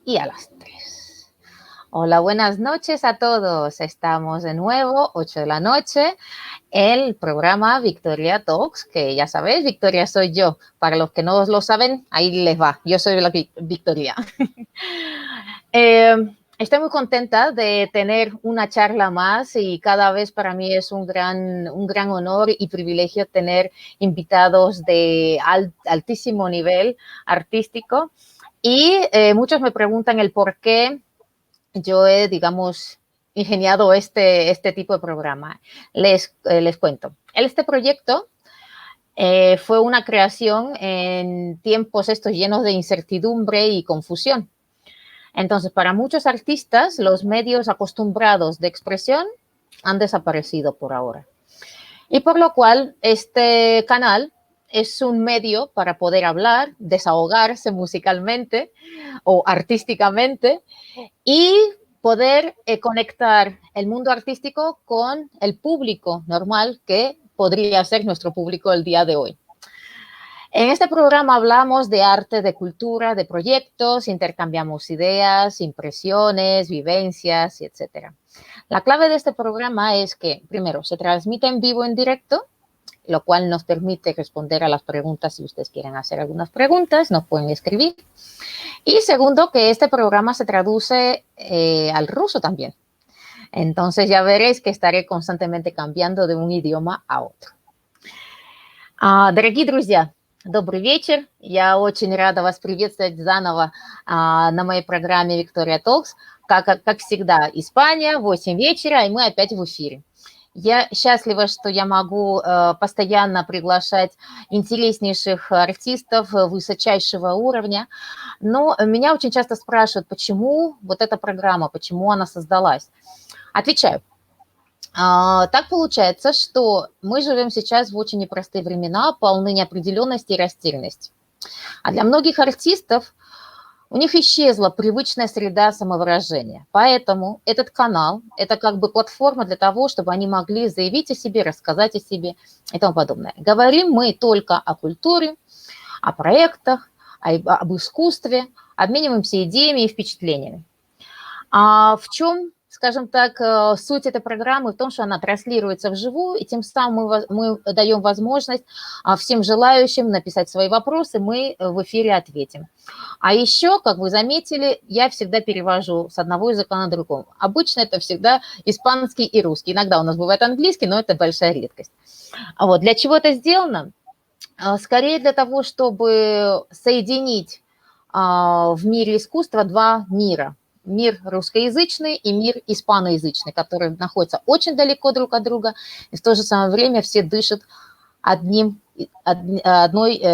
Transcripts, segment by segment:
y a las 3. Hola, buenas noches a todos. Estamos de nuevo, 8 de la noche, el programa Victoria Talks, que ya sabéis, Victoria soy yo. Para los que no lo saben, ahí les va. Yo soy la Victoria. Estoy muy contenta de tener una charla más y cada vez para mí es un gran honor y privilegio tener invitados de altísimo nivel artístico. Y muchos me preguntan el por qué yo he, digamos, ingeniado este tipo de programa. Les cuento. Este proyecto fue una creación en tiempos estos llenos de incertidumbre y confusión. Entonces, para muchos artistas, los medios acostumbrados de expresión han desaparecido por ahora. Y por lo cual, este canal es un medio para poder hablar, desahogarse musicalmente o artísticamente y poder conectar el mundo artístico con el público normal que podría ser nuestro público el día de hoy. En este programa hablamos de arte, de cultura, de proyectos, intercambiamos ideas, impresiones, vivencias, etc. La clave de este programa es que, primero, se transmite en vivo, en directo, lo cual nos permite responder a las preguntas. Si ustedes quieren hacer algunas preguntas, nos pueden escribir. Y segundo, que este programa se traduce al ruso también. Entonces ya veréis que estaré constantemente cambiando de un idioma a otro. Дорогие друзья, добрый вечер. Я очень рада вас приветствовать заново на моей программе Victoria Talks. Как всегда, Испания, 8 вечера, и мы опять в эфире. Я счастлива, что я могу постоянно приглашать интереснейших артистов высочайшего уровня. Но меня очень часто спрашивают, почему вот эта программа, почему она создалась. Отвечаю. Так получается, что мы живем сейчас в очень непростые времена, полны неопределенности и растерянности. А для многих артистов у них исчезла привычная среда самовыражения. Поэтому этот канал – это как бы платформа для того, чтобы они могли заявить о себе, рассказать о себе и тому подобное. Говорим мы только о культуре, о проектах, об искусстве, обмениваемся идеями и впечатлениями. А в чем, скажем так, суть этой программы? В том, что она транслируется вживую, и тем самым мы даем возможность всем желающим написать свои вопросы, мы в эфире ответим. А еще, как вы заметили, я всегда перевожу с одного языка на другой. Обычно это всегда испанский и русский. Иногда у нас бывает английский, но это большая редкость. Вот. Для чего это сделано? Скорее для того, чтобы соединить в мире искусства два мира. Мир русскоязычный и мир испаноязычный, которые находятся очень далеко друг от друга, и в то же самое время все дышат одной,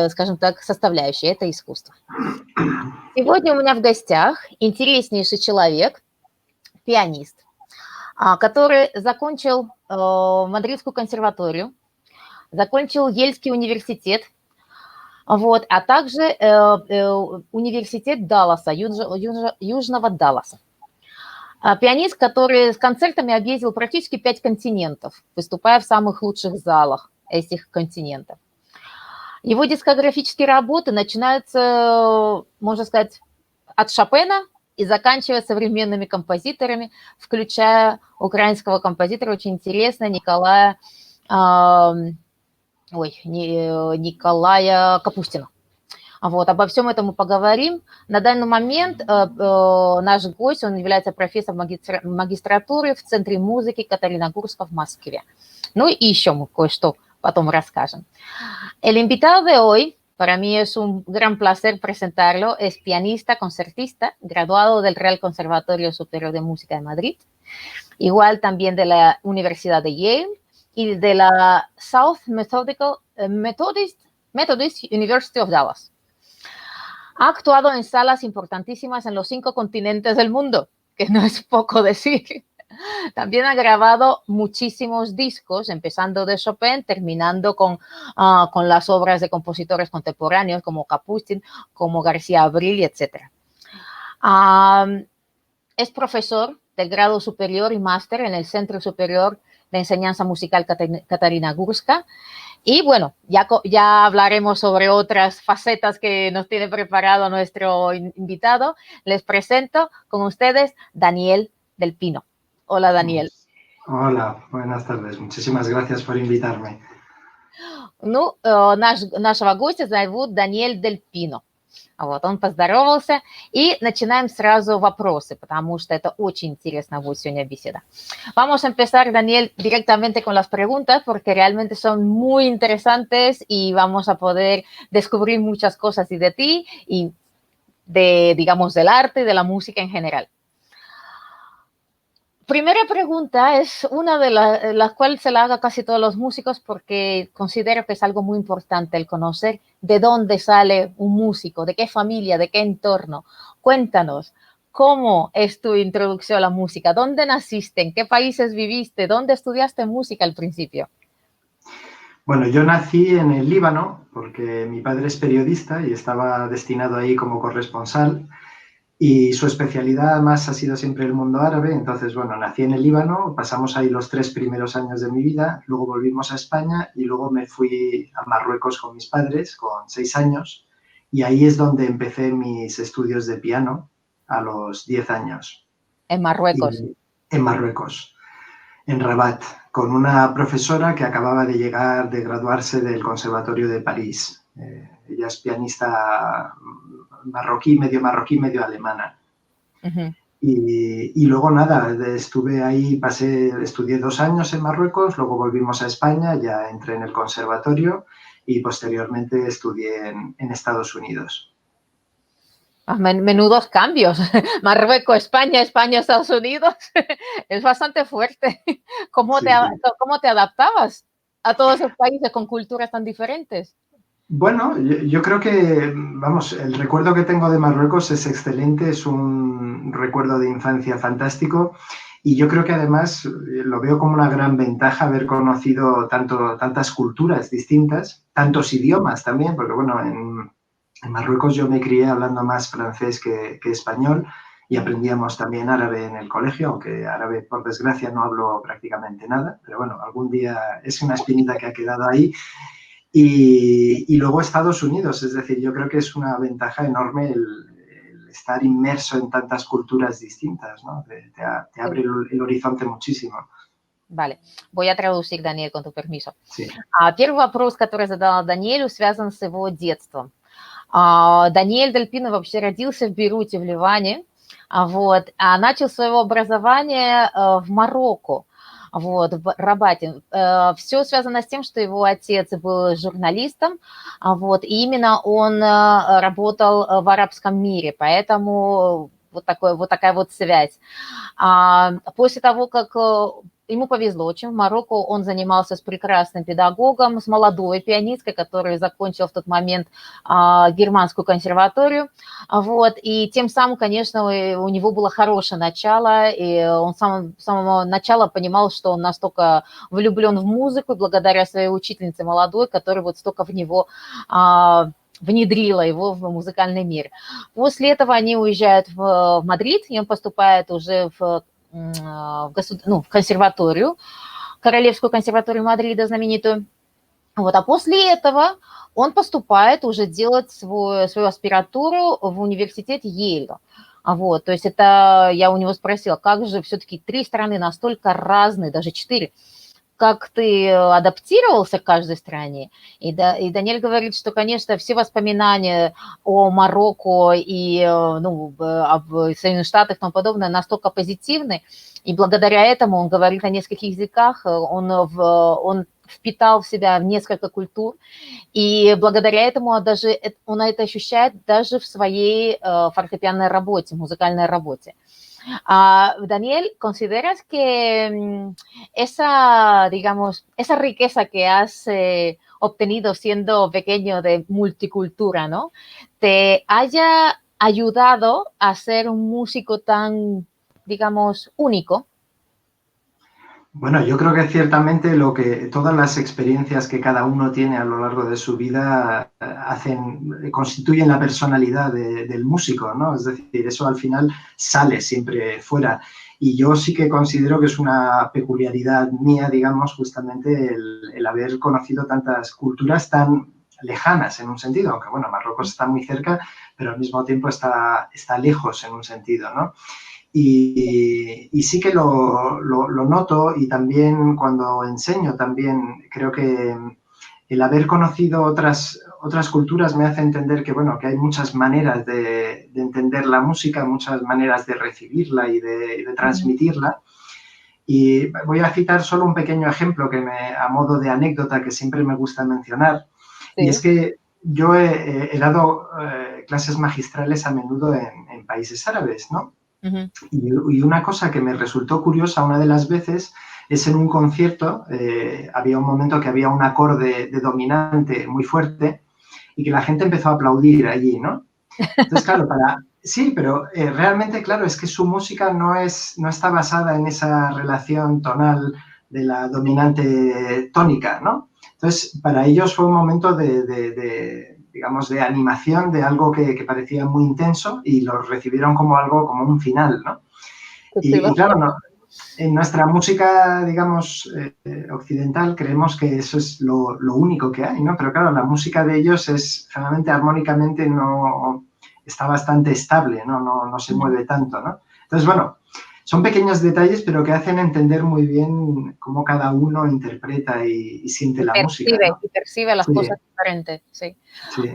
скажем так, составляющей – это искусство. Сегодня у меня в гостях интереснейший человек, пианист, который закончил Мадридскую консерваторию, закончил Ельский университет, вот, а также университет Далласа, Южного Далласа. Пианист, который с концертами объездил практически 5 континентов, выступая в самых лучших залах этих континентов. Его дискографические работы начинаются, можно сказать, от Шопена и заканчивая современными композиторами, включая украинского композитора, очень интересно, Николая Капустина. Вот, обо всем этом мы поговорим. На данный момент наш гость, он является профессором магистратуры в Центре музыки Каталиногорска в Москве. Ну и еще мы кое-что потом расскажем. El invitado de hoy, para mí es un gran placer presentarlo, es pianista, concertista, graduado del Real Conservatorio Superior de Música de Madrid, igual también de la Universidad de Yale, y de la South Methodist University of Dallas. Ha actuado en salas importantísimas en los 5 continentes del mundo, que no es poco decir. También ha grabado muchísimos discos, empezando de Chopin, terminando con las obras de compositores contemporáneos como Kapustin, como García Abril, etc. Es profesor del grado superior y máster en el Centro Superior de Enseñanza Musical Katalinagurska Y bueno, ya hablaremos sobre otras facetas que nos tiene preparado nuestro invitado. Les presento con ustedes Daniel del Pino. Hola, Daniel. Hola, buenas tardes. Muchísimas gracias por invitarme. Ну, нашего гостя зовут Даниэль Дель Пино. Вот, он поздоровался. И начинаем сразу вопросы, потому что это очень интересно будет сегодня беседа. Vamos a empezar, Daniel, directamente con las preguntas, porque realmente son muy interesantes y vamos a poder descubrir muchas cosas y de ti y de, digamos, del arte y de la música en general. Primera pregunta es una de las cuales se la haga casi todos los músicos porque considero que es algo muy importante el conocer de dónde sale un músico, de qué familia, de qué entorno. Cuéntanos, ¿cómo es tu introducción a la música? ¿Dónde naciste? ¿En qué países viviste? ¿Dónde estudiaste música al principio? Bueno, yo nací en el Líbano porque mi padre es periodista y estaba destinado ahí como corresponsal. Y su especialidad además ha sido siempre el mundo árabe, entonces, bueno, nací en el Líbano, pasamos ahí los 3 primeros años de mi vida, luego volvimos a España y luego me fui a Marruecos con mis padres, con 6 años, y ahí es donde empecé mis estudios de piano a los 10 años. En Marruecos. En Marruecos, en Rabat, con una profesora que acababa de llegar, de graduarse del Conservatorio de París. Ella es pianista marroquí, medio alemana. Uh-huh. Y luego nada, estuve ahí, estudié 2 años en Marruecos, luego volvimos a España, ya entré en el conservatorio y posteriormente estudié en Estados Unidos. Menudos cambios. Marruecos, España, España, Estados Unidos. Es bastante fuerte. ¿Cómo te adaptabas a todos esos países con culturas tan diferentes? Bueno, yo creo que, vamos, el recuerdo que tengo de Marruecos es excelente, es un recuerdo de infancia fantástico y yo creo que además lo veo como una gran ventaja haber conocido tantas culturas distintas, tantos idiomas también, porque bueno, en Marruecos yo me crié hablando más francés que español y aprendíamos también árabe en el colegio, aunque árabe por desgracia no hablo prácticamente nada, pero bueno, algún día es una espinita que ha quedado ahí. Y luego Estados Unidos, es decir, yo creo que es una ventaja enorme el estar inmerso en tantas culturas distintas, ¿no? Te abre el horizonte muchísimo. Vale, voy a traducir, Даниэль, con tu permiso. Sí. Первый вопрос, который задала Даниэлю, связан с его детством. Даниэль Дель Пино вообще родился в Бейруте, в Ливане, вот, а начал свое образование в Марокко. Вот, в Рабате. Все связано с тем, что его отец был журналистом, вот, и именно он работал в арабском мире, поэтому вот такая вот связь. После того, как ему повезло очень, в Марокко он занимался с прекрасным педагогом, с молодой пианисткой, которая закончила в тот момент германскую консерваторию, вот, и тем самым, конечно, у него было хорошее начало, и он с самого начала понимал, что он настолько влюблен в музыку, благодаря своей учительнице молодой, которая вот столько в него внедрила его в музыкальный мир. После этого они уезжают в Мадрид, и он поступает уже в консерваторию, Королевскую консерваторию Мадрида знаменитую. Вот, а после этого он поступает уже делать свою аспиратуру в университет Йеля. Вот, то есть это, я у него спросила, как же все-таки 3 страны настолько разные, даже 4, как ты адаптировался к каждой стране? И Даниэль говорит, что, конечно, все воспоминания о Марокко и об Соединенных Штатах и тому подобное настолько позитивны, и благодаря этому он говорит на нескольких языках, он впитал в себя несколько культур, и благодаря этому даже он это ощущает даже в своей фортепианной работе, музыкальной работе. Daniel, ¿consideras que esa riqueza que has obtenido siendo pequeño de multicultura, ¿no? te haya ayudado a ser un músico tan, digamos, único? Bueno, yo creo que ciertamente todas las experiencias que cada uno tiene a lo largo de su vida constituyen la personalidad del músico, ¿no? Es decir, eso al final sale siempre fuera. Y yo sí que considero que es una peculiaridad mía, digamos, justamente el haber conocido tantas culturas tan lejanas en un sentido, aunque bueno, Marruecos está muy cerca, pero al mismo tiempo está lejos en un sentido, ¿no? Y sí que lo noto, y también cuando enseño también creo que el haber conocido otras culturas me hace entender que, bueno, que hay muchas maneras de entender la música, muchas maneras de recibirla y de transmitirla. Y voy a citar solo un pequeño ejemplo a modo de anécdota que siempre me gusta mencionar. Sí. Y es que yo he dado clases magistrales a menudo en países árabes, ¿no? Y una cosa que me resultó curiosa una de las veces es en un concierto, había un momento que había un acorde de dominante muy fuerte y que la gente empezó a aplaudir allí, ¿no? Entonces, claro, sí, pero realmente, claro, es que su música no está basada en esa relación tonal de la dominante tónica, ¿no? Entonces, para ellos fue un momento digamos, de animación de algo que parecía muy intenso y lo recibieron como algo, como un final, ¿no? Y claro, no, en nuestra música, digamos, occidental, creemos que eso es lo único que hay, ¿no? Pero claro, la música de ellos es, generalmente, armónicamente, no está bastante estable, no se mueve tanto, ¿no? Entonces, bueno, son pequeños detalles, pero que hacen entender muy bien cómo cada uno interpreta y siente la música, ¿no? И перциве las cosas diferentes, sí. Sí.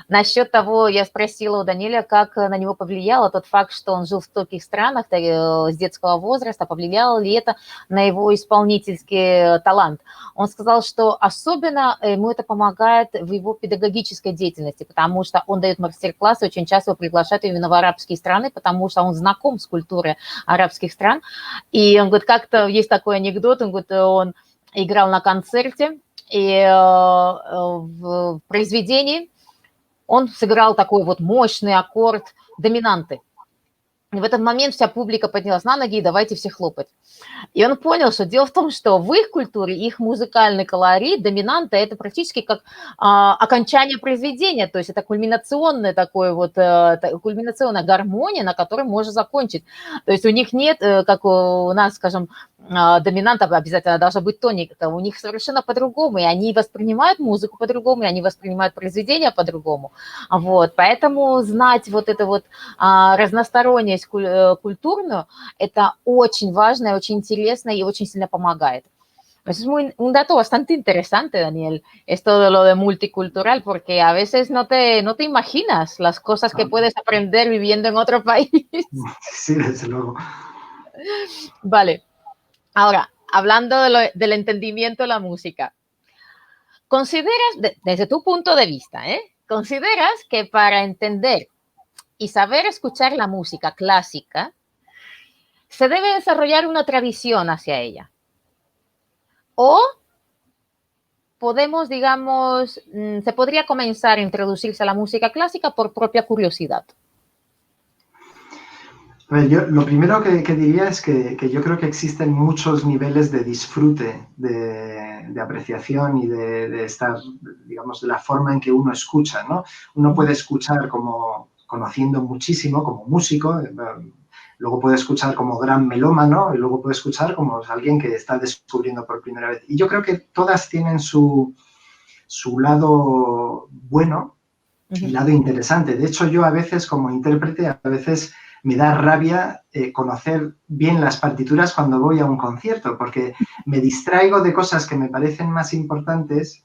Насчет того, я спросила у Даниэля, как на него повлияло тот факт, что он жил в стольких странах с детского возраста, повлияло ли это на его исполнительский талант. Он сказал, что особенно ему это помогает в его педагогической деятельности, потому что он дает мастер-классы, очень часто его приглашают именно в арабские страны, потому что он знаком с культурой арабских стран. И он говорит, как-то есть такой анекдот, он говорит, он играл на концерте, и в произведении он сыграл такой вот мощный аккорд доминанты. И в этот момент вся публика поднялась на ноги, и давайте все хлопать. И он понял, что дело в том, что в их культуре их музыкальный колорит, доминанта, это практически как окончание произведения, то есть это кульминационная кульминационная гармония, на которой можно закончить. То есть у них нет, как у нас, скажем, доминанта обязательно должна быть тоника, у них совершенно по-другому, и они воспринимают музыку по-другому, и они воспринимают произведения по-другому. Вот, поэтому знать вот это вот разносторонность культурную, это очень важно, очень интересно y очень сильно помогает. Eso es un dato bastante interesante, Daniel, esto de lo de multicultural, porque a veces no te imaginas las cosas que puedes aprender viviendo en otro país. Sí, desde luego. Vale. Ahora, hablando del entendimiento de la música, ¿consideras, desde tu punto de vista, consideras que para entender y saber escuchar la música clásica, se debe desarrollar una tradición hacia ella? O podemos, digamos, se podría comenzar a introducirse a la música clásica por propia curiosidad. A ver, yo lo primero que diría es que yo creo que existen muchos niveles de disfrute, de apreciación y de estar, digamos, de la forma en que uno escucha, ¿no? Uno puede escuchar como conociendo muchísimo, como músico, luego puede escuchar como gran melómano y luego puede escuchar como alguien que está descubriendo por primera vez. Y yo creo que todas tienen su lado bueno y lado interesante. De hecho, yo a veces como intérprete, a veces me da rabia conocer bien las partituras cuando voy a un concierto, porque me distraigo de cosas que me parecen más importantes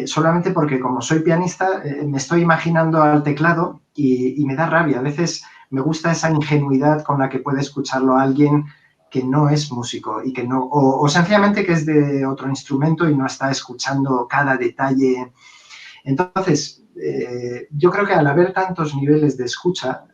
solamente porque como soy pianista me estoy imaginando al teclado y me da rabia. A veces me gusta esa ingenuidad con la que puede escucharlo alguien que no es músico y que no, o sencillamente que es de otro instrumento y no está escuchando cada detalle. Entonces, yo creo que al haber tantos niveles de escucha,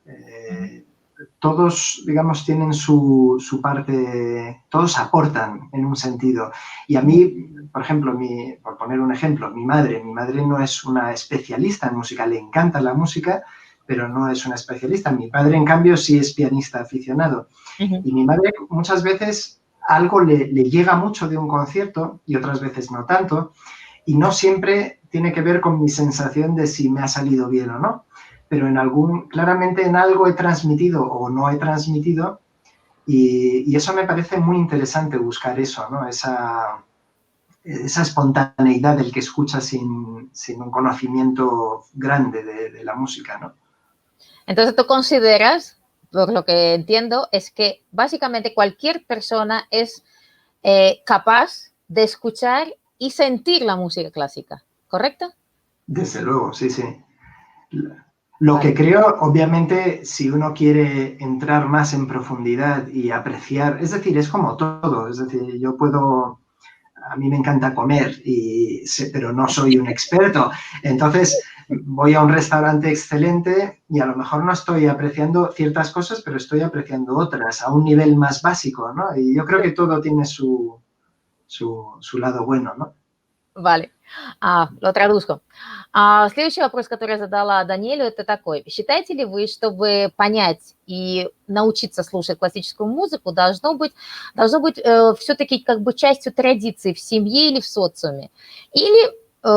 todos, digamos, tienen su parte, todos aportan en un sentido. Y a mí, por ejemplo, por poner un ejemplo, mi madre no es una especialista en música, le encanta la música, pero no es una especialista. Mi padre, en cambio, sí es pianista aficionado. Y mi madre muchas veces algo le llega mucho de un concierto y otras veces no tanto, y no siempre tiene que ver con mi sensación de si me ha salido bien o no, pero claramente en algo he transmitido o no he transmitido Y eso me parece muy interesante, buscar eso, ¿no? Esa espontaneidad del que escucha sin un conocimiento grande de la música, ¿no? Entonces tú consideras, por lo que entiendo, es que básicamente cualquier persona es capaz de escuchar y sentir la música clásica, ¿correcto? Desde luego, sí, sí. Lo Vale. que creo, obviamente, si uno quiere entrar más en profundidad y apreciar, es decir, es como todo, es decir, yo puedo, a mí me encanta comer, pero no soy un experto, entonces voy a un restaurante excelente y a lo mejor no estoy apreciando ciertas cosas, pero estoy apreciando otras a un nivel más básico, ¿no? Y yo creo que todo tiene su lado bueno, ¿no? Vale. Lo тraduzco. Следующий вопрос, который я задала Даниэлю, это такой. Считаете ли вы, чтобы понять и научиться слушать классическую музыку, должно быть все-таки как бы частью традиции в семье или в социуме? Или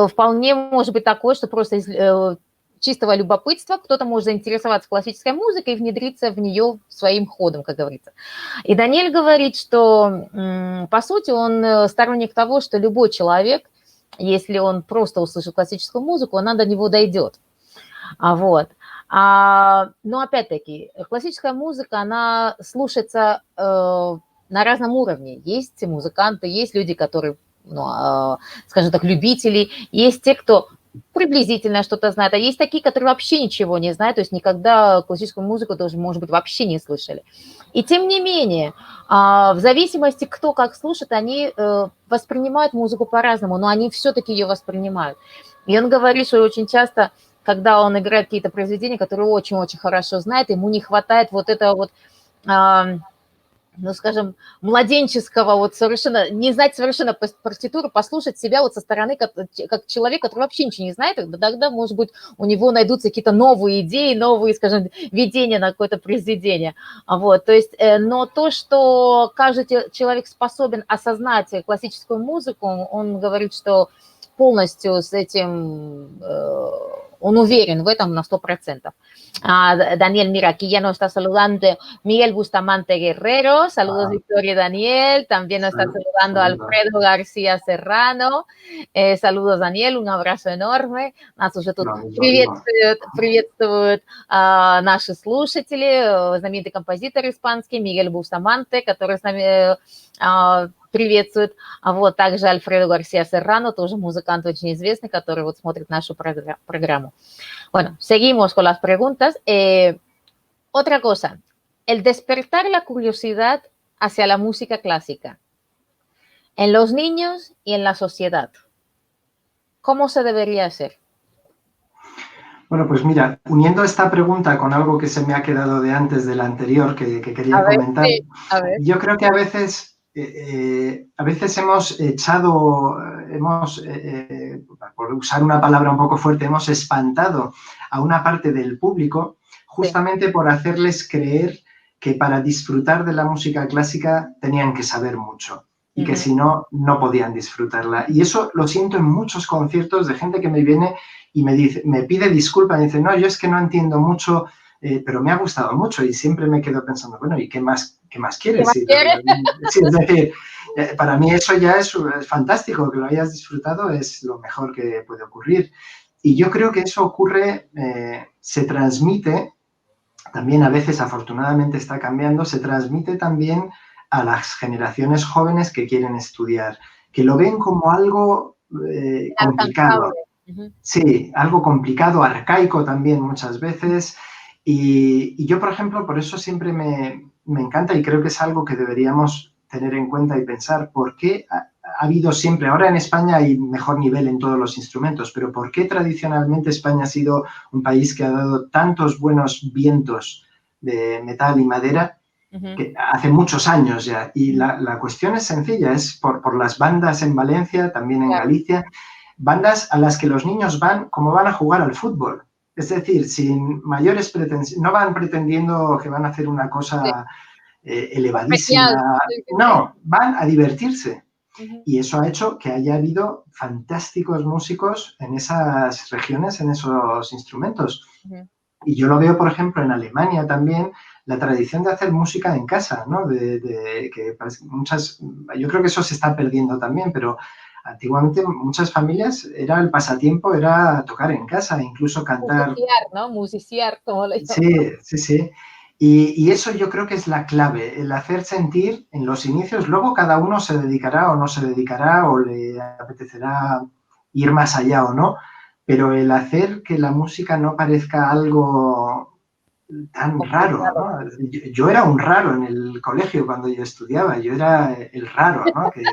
вполне может быть такое, что просто из чистого любопытства кто-то может заинтересоваться классической музыкой и внедриться в нее своим ходом, как говорится. И Даниэль говорит, что, по сути, он сторонник того, что любой человек, если он просто услышит классическую музыку, она до него дойдет. Вот. Но опять-таки, классическая музыка, она слушается на разном уровне. Есть музыканты, есть люди, которые, скажем так, любители, есть те, кто приблизительно что-то знает, а есть такие, которые вообще ничего не знают, то есть никогда классическую музыку даже, может быть, вообще не слышали. И тем не менее, в зависимости, кто как слушает, они воспринимают музыку по-разному, но они все-таки ее воспринимают. И он говорит, что очень часто, когда он играет какие-то произведения, которые очень-очень хорошо знает, ему не хватает вот этого вот, скажем, младенческого, вот совершенно, не знать совершенно партитуру, послушать себя вот со стороны, как человек, который вообще ничего не знает, тогда, может быть, у него найдутся какие-то новые идеи, новые, скажем, видения на какое-то произведение. Вот, то есть, но то, что каждый человек способен осознать классическую музыку, он говорит, что полностью с этим, он уверен в этом на 100%. Daniel, mira, aquí ya nos está saludando Miguel Bustamante Guerrero. Saludos, Victoria y Daniel. También nos está saludando Alfredo García Serrano. Saludos, Daniel. Un abrazo enorme. Нас уже тут приветствуют наши слушатели. Знаменитый композитор испанский Мигель Бустаманте, который с нами приветствует. Вот также Альфредо Гарсия Серрано, тоже музыкант очень известный, который вот смотрит нашу программу. Bueno, seguimos con las preguntas. Otra cosa, el despertar la curiosidad hacia la música clásica en los niños y en la sociedad. ¿Cómo se debería hacer? Bueno, pues mira, uniendo esta pregunta con algo que se me ha quedado de antes de la anterior que quería comentar, sí, yo creo que a veces hemos echado, por usar una palabra un poco fuerte, hemos espantado a una parte del público justamente por hacerles creer que para disfrutar de la música clásica tenían que saber mucho y que si no, no podían disfrutarla. Y eso lo siento en muchos conciertos de gente que me viene y me pide disculpas y dice, no, yo es que no entiendo mucho, pero me ha gustado mucho y siempre me quedo pensando, bueno, ¿y qué más quieres? Sí, es decir, para mí eso ya es fantástico, que lo hayas disfrutado es lo mejor que puede ocurrir. Y yo creo que eso ocurre, se transmite, también a veces afortunadamente está cambiando, se transmite también a las generaciones jóvenes que quieren estudiar, que lo ven como algo complicado. Sí, algo complicado, arcaico también muchas veces. Y yo, por ejemplo, por eso siempre me encanta y creo que es algo que deberíamos tener en cuenta y pensar por qué ha habido siempre, ahora en España hay mejor nivel en todos los instrumentos, pero por qué tradicionalmente España ha sido un país que ha dado tantos buenos vientos de metal y madera que hace muchos años ya. Y la cuestión es sencilla, es por las bandas en Valencia, también en Galicia, bandas a las que los niños van como van a jugar al fútbol. Es decir, sin mayores pretensiones, no van pretendiendo que van a hacer una cosa elevadísima. No, van a divertirse. Y eso ha hecho que haya habido fantásticos músicos en esas regiones, en esos instrumentos. Y yo lo veo, por ejemplo, en Alemania también, la tradición de hacer música en casa, ¿no? Que yo creo que eso se está perdiendo también, pero antiguamente muchas familias el pasatiempo era tocar en casa, incluso cantar. Musiciar, ¿no? Musiciar, como le llaman. Sí, sí, sí. Y eso yo creo que es la clave, el hacer sentir en los inicios. Luego cada uno se dedicará o no se dedicará o le apetecerá ir más allá o no, pero el hacer que la música no parezca algo tan raro, Complicado. ¿no? Yo era un raro en el colegio cuando yo estudiaba, yo era el raro, ¿no? Que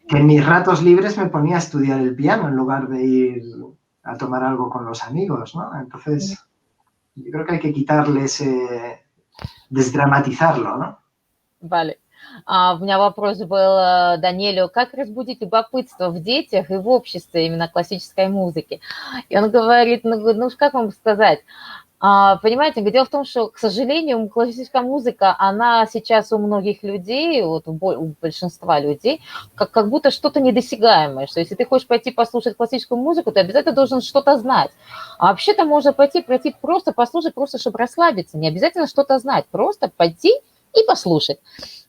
en mis ratos libres me ponía a estudiar el piano en lugar de ir a tomar algo con los amigos, ¿no? Entonces, yo creo que hay que quitarle desdramatizarlo, ¿no? Vale. У меня вопрос был Даниэлю, как разбудить любопытство в детях и в обществе именно классической музыки? И он говорит, ну как вам сказать, понимаете, дело в том, что, к сожалению, классическая музыка, она сейчас у многих людей, вот у большинства людей, как будто что-то недосягаемое, что если ты хочешь пойти послушать классическую музыку, ты обязательно должен что-то знать. А вообще-то можно пройти просто послушать, просто чтобы расслабиться, не обязательно что-то знать, просто пойти и послушать.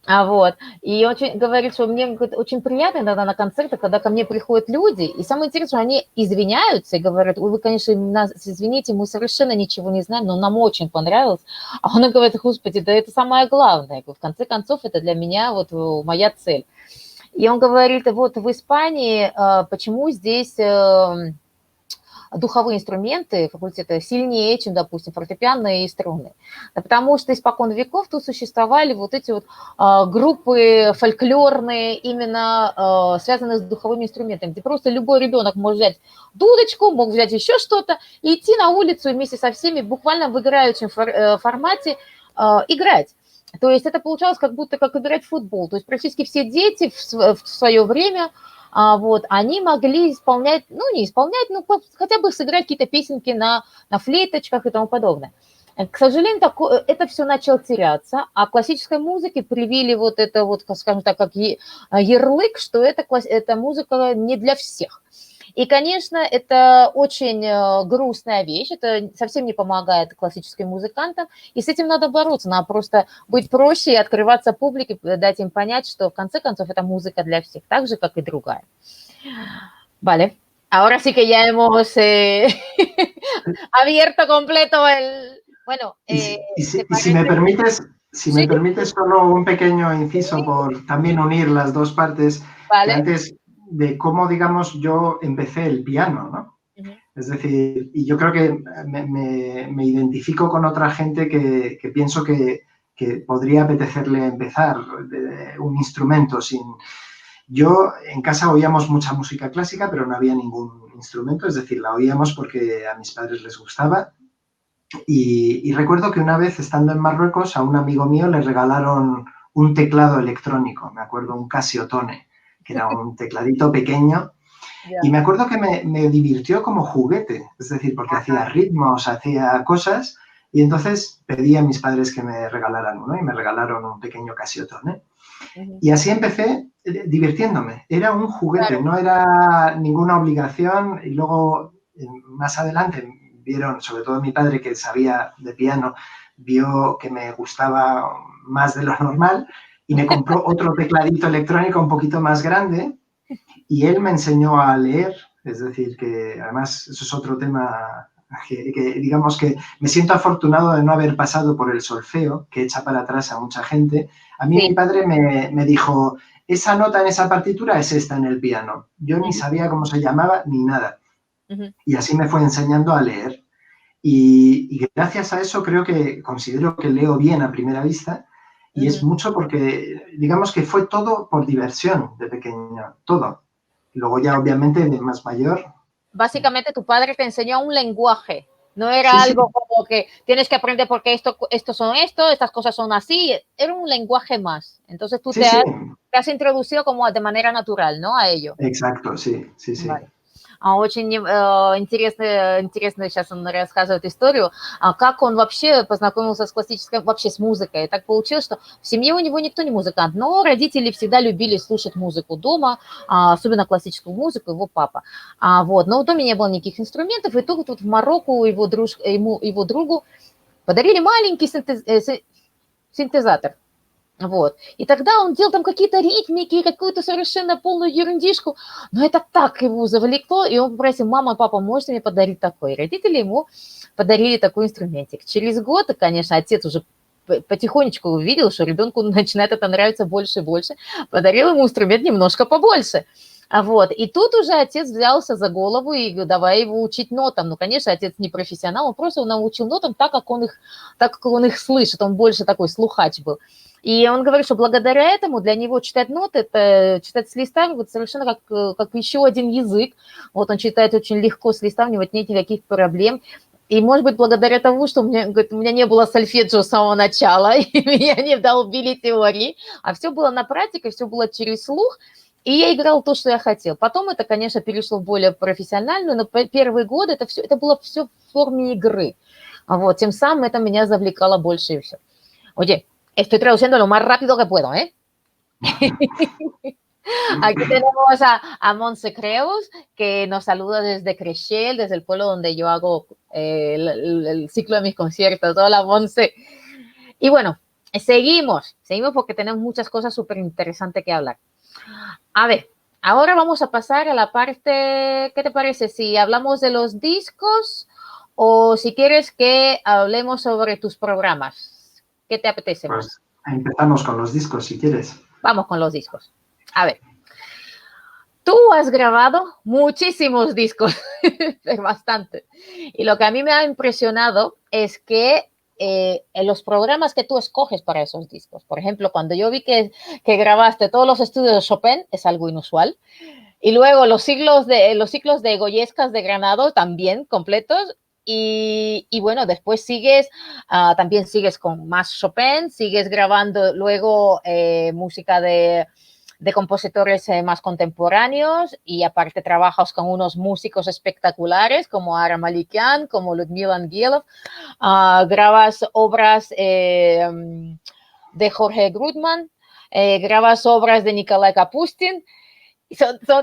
Вот. И он говорит, что мне очень приятно иногда на концертах, когда ко мне приходят люди, и самое интересное, они извиняются и говорят, ой, вы, конечно, нас извините, мы совершенно ничего не знаем, но нам очень понравилось. А он говорит, господи, да это самое главное. В конце концов, это для меня вот моя цель. И он говорит, вот в Испании, почему здесь духовые инструменты факультета сильнее, чем, допустим, фортепиано и струны. Да потому что испокон веков тут существовали вот эти вот группы фольклорные, именно связанные с духовыми инструментами, где просто любой ребенок может взять дудочку, мог взять еще что-то и идти на улицу вместе со всеми буквально в играющем формате играть. То есть это получалось как будто как играть в футбол. То есть практически все дети в свое время вот, они могли исполнять, ну, не исполнять, ну, хотя бы сыграть какие-то песенки на флейточках и тому подобное. К сожалению, это все начало теряться, а классической музыке привили вот это вот, скажем так, как ярлык, что это музыка не для всех. И, конечно, это очень грустная вещь, это совсем не помогает классическим музыкантам, и с этим надо бороться, надо просто быть проще и открываться публике, дать им понять, что в конце концов это музыка для всех, так же, как и другая. Vale, ahora sí que ya hemos abierto completo el... Bueno, si me permites, ¿Sí? me permites solo un pequeño inciso por también unir las dos partes, vale. Que antes de cómo, digamos, yo empecé el piano, ¿no? Uh-huh. Es decir, y yo creo que me identifico con otra gente que pienso que podría apetecerle empezar un instrumento Yo en casa oíamos mucha música clásica, pero no había ningún instrumento, es decir, la oíamos porque a mis padres les gustaba. Y recuerdo que una vez, estando en Marruecos, a un amigo mío le regalaron un teclado electrónico, me acuerdo, un Casiotone, que era un tecladito pequeño. Yeah. Y me acuerdo que me divirtió como juguete, es decir, porque hacía ritmos, hacía cosas, y entonces pedí a mis padres que me regalaran uno, y me regalaron un pequeño Casiotone. Y así empecé divirtiéndome. Era un juguete, claro. No era ninguna obligación. Y luego, más adelante, vieron, sobre todo mi padre, que sabía de piano, vio que me gustaba más de lo normal y me compró otro tecladito electrónico un poquito más grande y él me enseñó a leer. Es decir, que además eso es otro tema que digamos que me siento afortunado de no haber pasado por el solfeo, que echa para atrás a mucha gente. A mí mi padre me dijo, esa nota en esa partitura es esta en el piano. Yo ni sabía cómo se llamaba ni nada. Y así me fue enseñando a leer. Y gracias a eso considero que leo bien a primera vista. Y es mucho porque, digamos que fue todo por diversión de pequeño, todo. Luego ya obviamente de más mayor. Básicamente tu padre te enseñó un lenguaje, no era algo como que tienes que aprender porque estos son estas cosas son así, era un lenguaje más. Entonces tú te has introducido como de manera natural, ¿no? A ello. Exacto, sí. Vale. очень интересно сейчас он рассказывает историю, как он вообще познакомился с классической, вообще с музыкой. И так получилось, что в семье у него никто не музыкант, но родители всегда любили слушать музыку дома, особенно классическую музыку, его папа. Вот. Но в доме не было никаких инструментов, и тут вот в Марокко его другу подарили маленький синтезатор. Вот. И тогда он делал там какие-то ритмики, какую-то совершенно полную ерундишку, но это так его завлекло, и он попросил: мама, папа, можете мне подарить такой? И родители ему подарили такой инструментик. Через год, конечно, отец уже потихонечку увидел, что ребенку начинает это нравиться больше и больше, подарил ему инструмент немножко побольше. Вот. И тут уже отец взялся за голову и давай его учить нотам. Ну, конечно, отец не профессионал, он просто научил нотам так, как он их слышит, он больше такой слухач был. И он говорит, что благодаря этому для него читать ноты, это читать с листа, вот совершенно как еще один язык. Вот он читает очень легко с листа, у него нет никаких проблем. И, может быть, благодаря тому, что у меня не было сольфеджио с самого начала, и меня не долбили теории, а все было на практике, все было через слух, и я играл то, что я хотел. Потом это, конечно, перешло в более профессиональную, но первые годы это было все в форме игры. Вот, тем самым это меня завлекало больше и все. Oye, estoy traduciendo lo más rápido que puedo, ¿eh? Aquí tenemos a Montse Creus, que nos saluda desde Creixell, desde el pueblo donde yo hago el ciclo de mis conciertos. Hola, Montse. Y bueno, seguimos porque tenemos muchas cosas súper interesantes que hablar. A ver, ahora vamos a pasar a la parte, ¿qué te parece? Si hablamos de los discos o si quieres que hablemos sobre tus programas. ¿Qué te apetece más? Pues empezamos con los discos, si quieres. Vamos con los discos. A ver, tú has grabado muchísimos discos, bastante. Y lo que a mí me ha impresionado es que en los programas que tú escoges para esos discos, por ejemplo, cuando yo vi que grabaste todos los estudios de Chopin, es algo inusual, y luego los ciclos de Goyescas de Granado también completos, y bueno, después también sigues con más Chopin, sigues grabando luego música de compositores más contemporáneos, y aparte trabajas con unos músicos espectaculares como Ara Malikian, como Ludmila Anguilov, grabas obras de Jorge Grudman, grabas obras de Nikolai Kapustin.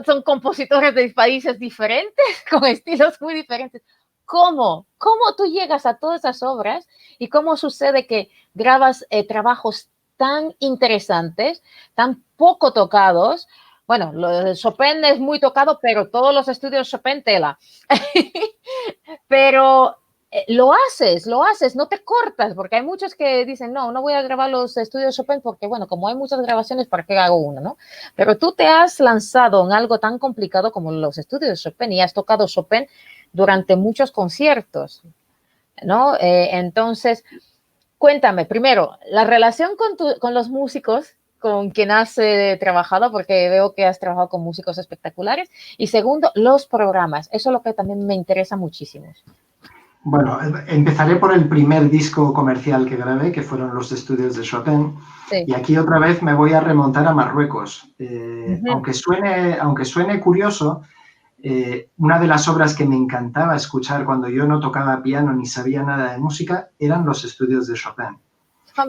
Son compositores de países diferentes, con estilos muy diferentes. ¿Cómo tú llegas a todas esas obras y cómo sucede que grabas trabajos tan interesantes, tan poco tocados? Bueno, Chopin es muy tocado, pero todos los estudios Chopin tela. Pero lo haces, no te cortas, porque hay muchos que dicen, no voy a grabar los estudios Chopin porque, bueno, como hay muchas grabaciones, ¿para qué hago una, no? Pero tú te has lanzado en algo tan complicado como los estudios Chopin y has tocado Chopin durante muchos conciertos, ¿no? Entonces, cuéntame, primero, la relación con los músicos con quien has trabajado, porque veo que has trabajado con músicos espectaculares, y segundo, los programas. Eso es lo que también me interesa muchísimo. Bueno, empezaré por el primer disco comercial que grabé, que fueron los estudios de Chopin. Sí. Y aquí otra vez me voy a remontar a Marruecos. Aunque suene curioso, una de las obras que me encantaba escuchar cuando yo no tocaba piano ni sabía nada de música eran los estudios de Chopin.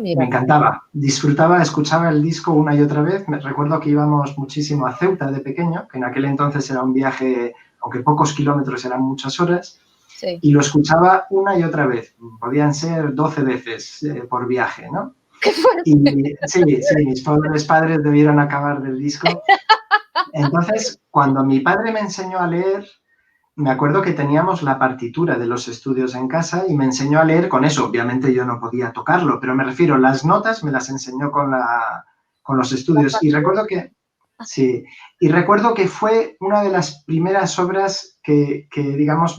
Me encantaba, disfrutaba, escuchaba el disco una y otra vez. Me recuerdo que íbamos muchísimo a Ceuta de pequeño, que en aquel entonces era un viaje, aunque pocos kilómetros, eran muchas horas, sí. Y lo escuchaba una y otra vez. Podían ser 12 veces por viaje, ¿no? Y sí, mis pobres padres debieron acabar del disco. Entonces, cuando mi padre me enseñó a leer, me acuerdo que teníamos la partitura de los estudios en casa y me enseñó a leer con eso. Obviamente yo no podía tocarlo, pero me refiero, las notas me las enseñó con los estudios. Y recuerdo que fue una de las primeras obras que digamos,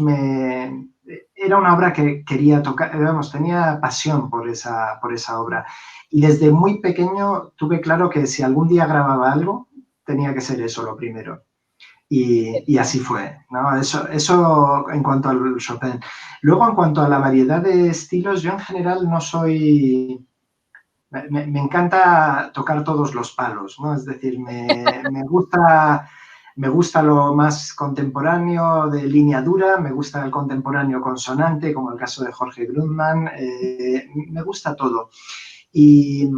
era una obra que quería tocar, digamos, tenía pasión por esa obra. Y desde muy pequeño tuve claro que si algún día grababa algo, tenía que ser eso lo primero. Y así fue, ¿no? Eso en cuanto al Chopin. Luego, en cuanto a la variedad de estilos, yo en general no soy... Me encanta tocar todos los palos, ¿no? Es decir, me gusta Me gusta lo más contemporáneo de línea dura, me gusta el contemporáneo consonante, como el caso de Jorge Grundmann, me gusta todo. Y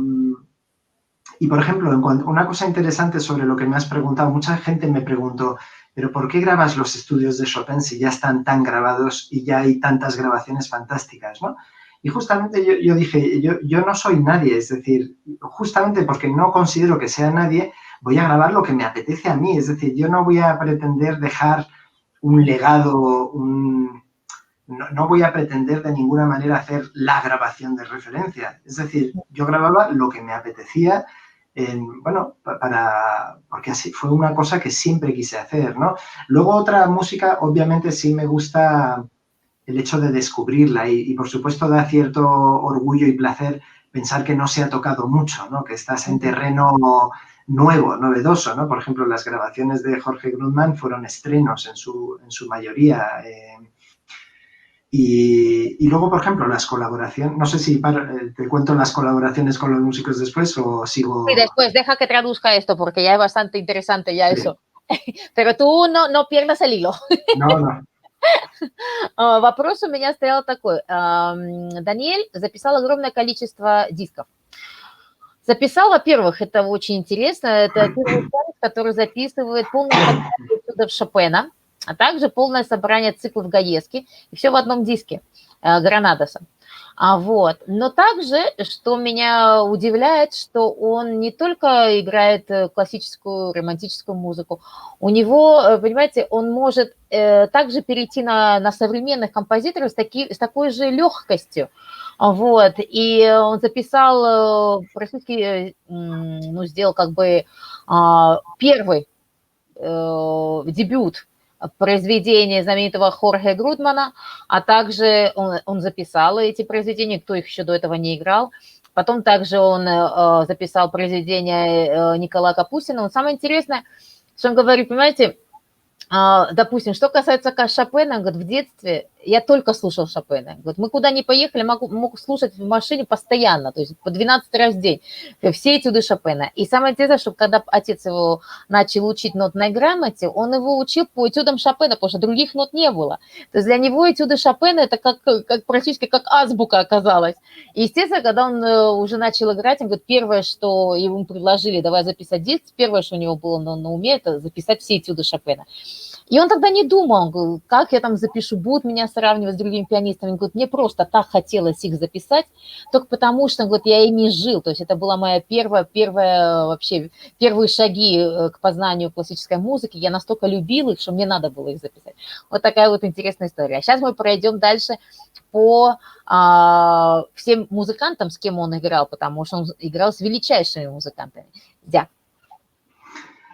por ejemplo, una cosa interesante sobre lo que me has preguntado, mucha gente me preguntó, pero ¿por qué grabas los estudios de Chopin si ya están tan grabados y ya hay tantas grabaciones fantásticas, ¿no? Y justamente yo dije, yo no soy nadie, es decir, justamente porque no considero que sea nadie, voy a grabar lo que me apetece a mí, es decir, yo no voy a pretender dejar un legado, no voy a pretender de ninguna manera hacer la grabación de referencia, es decir, yo grababa lo que me apetecía, bueno, porque así fue una cosa que siempre quise hacer, ¿no? Luego otra música, obviamente sí me gusta el hecho de descubrirla y por supuesto da cierto orgullo y placer pensar que no se ha tocado mucho, ¿no? Que estás en terreno nuevo, novedoso, ¿no? Por ejemplo, las grabaciones de Jorge Grundmann fueron estrenos en su mayoría. Y luego, por ejemplo, las colaboraciones, no sé si te cuento las colaboraciones con los músicos después o Y sigo. después deja que traduzca esto porque ya es bastante interesante ya eso. Pero tú no pierdas el hilo. No, no. Вопрос у меня стоял такой. Даниэль записал огромное количество дисков. Записал, во-первых, это очень интересно, это первый человек, который записывает полное собрание этюдов Шопена, а также полное собрание циклов Гаески, и все в одном диске Гранадоса. Вот. Но также, что меня удивляет, что он не только играет классическую романтическую музыку, у него, понимаете, он может также перейти на современных композиторов с такой же легкостью. Вот, и он записал практически, ну, сделал как бы первый дебют произведения знаменитого Хорхе Грудмана, а также он записал эти произведения, кто их еще до этого не играл. Потом также он записал произведения Николая Капустина. Но самое интересное, что он говорит, понимаете, допустим, что касается Шопена, говорит, в детстве я только слушал Шопена. Говорит, мы куда ни поехали, мог слушать в машине постоянно, то есть по 12 раз в день, все этюды Шопена. И самое интересное, что когда отец его начал учить нотной грамоте, он его учил по этюдам Шопена, потому что других нот не было. То есть для него этюды Шопена это как практически как азбука оказалась. И, естественно, когда он уже начал играть, он говорит, первое, что ему предложили, давай записать диск, первое, что у него было на уме, это записать все этюды Шопена. И он тогда не думал, он говорит, как я там запишу, будут меня сравнивать с другими пианистами. Он говорит, мне просто так хотелось их записать, только потому что, он говорит, я ими жил. То есть это была моя вообще первые шаги к познанию классической музыки. Я настолько любил их, что мне надо было их записать. Вот такая вот интересная история. А сейчас мы пройдем дальше по всем музыкантам, с кем он играл, потому что он играл с величайшими музыкантами. Дя.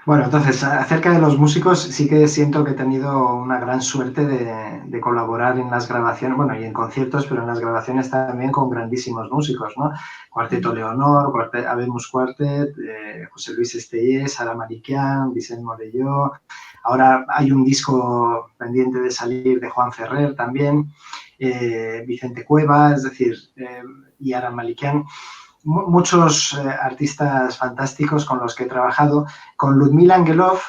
Bueno, entonces, acerca de los músicos, sí que siento que he tenido una gran suerte de colaborar en las grabaciones, bueno, y en conciertos, pero en las grabaciones también con grandísimos músicos, ¿no? Cuarteto Leonor, Habemus Quartet, José Luis Estellés, Sara Mariquian, Vicent Morelló. Ahora hay un disco pendiente de salir de Juan Ferrer también, Vicente Cueva, es decir, y Ara Malikian. Muchos artistas fantásticos con los que he trabajado. Con Ludmila Angelov,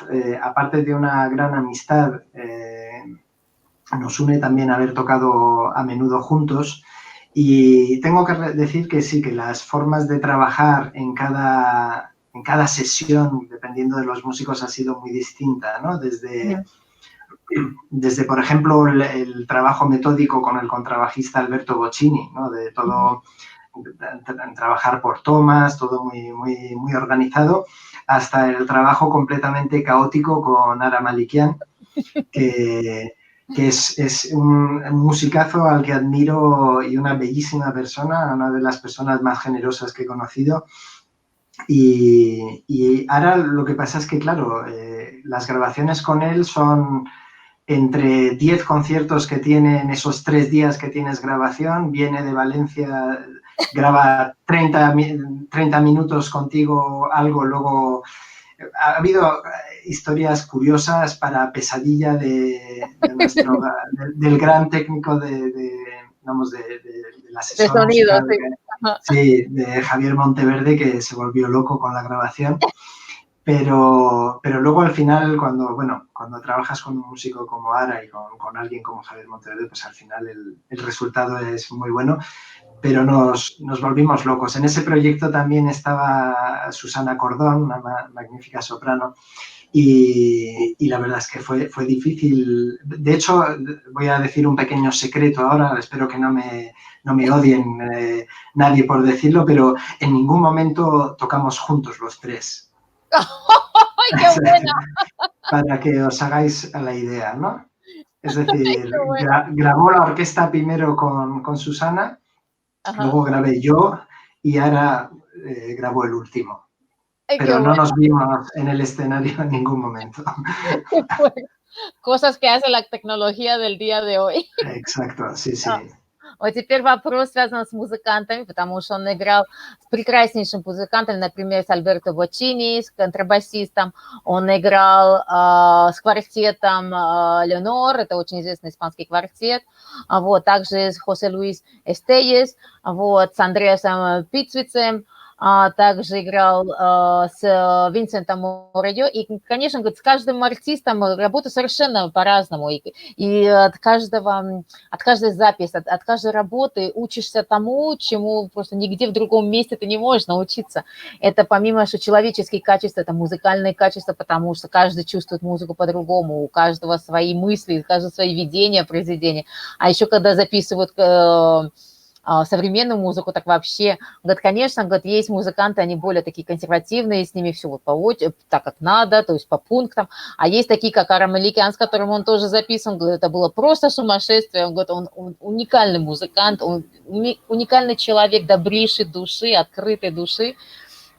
aparte de una gran amistad, nos une también haber tocado a menudo juntos. Y tengo que decir que sí, que las formas de trabajar en cada sesión, dependiendo de los músicos, ha sido muy distinta, ¿no? Desde por ejemplo, el trabajo metódico con el contrabajista Alberto Boccini, ¿no? De todo... trabajar por tomas, todo muy organizado, hasta el trabajo completamente caótico con Ara Malikian, que es un musicazo al que admiro y una bellísima persona, una de las personas más generosas que he conocido. Y ahora lo que pasa es que, claro, las grabaciones con él son entre 10 conciertos que tiene en esos 3 días que tienes grabación, viene de Valencia, graba 30 minutos contigo algo, luego ha habido historias curiosas para pesadilla del gran técnico de la sesión de sonido, musical, sí, de Javier Monteverde, que se volvió loco con la grabación. pero luego al final, cuando trabajas con un músico como Ara y con alguien como Javier Monteverde, pues al final el resultado es muy bueno, pero nos volvimos locos. En ese proyecto también estaba Susana Cordón, una magnífica soprano, y la verdad es que fue difícil. De hecho, voy a decir un pequeño secreto ahora, espero que no me odien nadie por decirlo, pero en ningún momento tocamos juntos los tres. ¡Ay, qué buena! Para que os hagáis la idea, ¿no? Es Ay, decir, qué buena. grabó la orquesta primero con Susana, Ajá. luego grabé yo y ahora grabó el último. Ay, qué Pero no bueno. nos vimos en el escenario en ningún momento. Qué bueno. Cosas que hace la tecnología del día de hoy. Exacto, sí, sí. Вот теперь вопрос связан с музыкантами, потому что он играл с прекраснейшим музыкантом, например, с Альберто Бочини, с контрабасистом. Он играл с квартетом Леонор, это очень известный испанский квартет. Вот, также с Хосе Луис Эстейес, вот, с Андреасом Пицвицем. Также играл с Винсентом Морейо. И, конечно, с каждым артистом работа совершенно по-разному. И от каждой записи, от каждой работы учишься тому, чему просто нигде в другом месте ты не можешь научиться. Это помимо, что человеческие качества, это музыкальные качества, потому что каждый чувствует музыку по-другому, у каждого свои мысли, у каждого свои видения произведения. А еще когда записывают современную музыку, так вообще, говорит, конечно, говорит, есть музыканты, они более такие консервативные, с ними все вот так, как надо, то есть по пунктам, а есть такие, как Ара Маликян, с которым он тоже записан, говорит, это было просто сумасшествие, он говорит, он уникальный музыкант, он уникальный человек, добрейшей души, открытой души.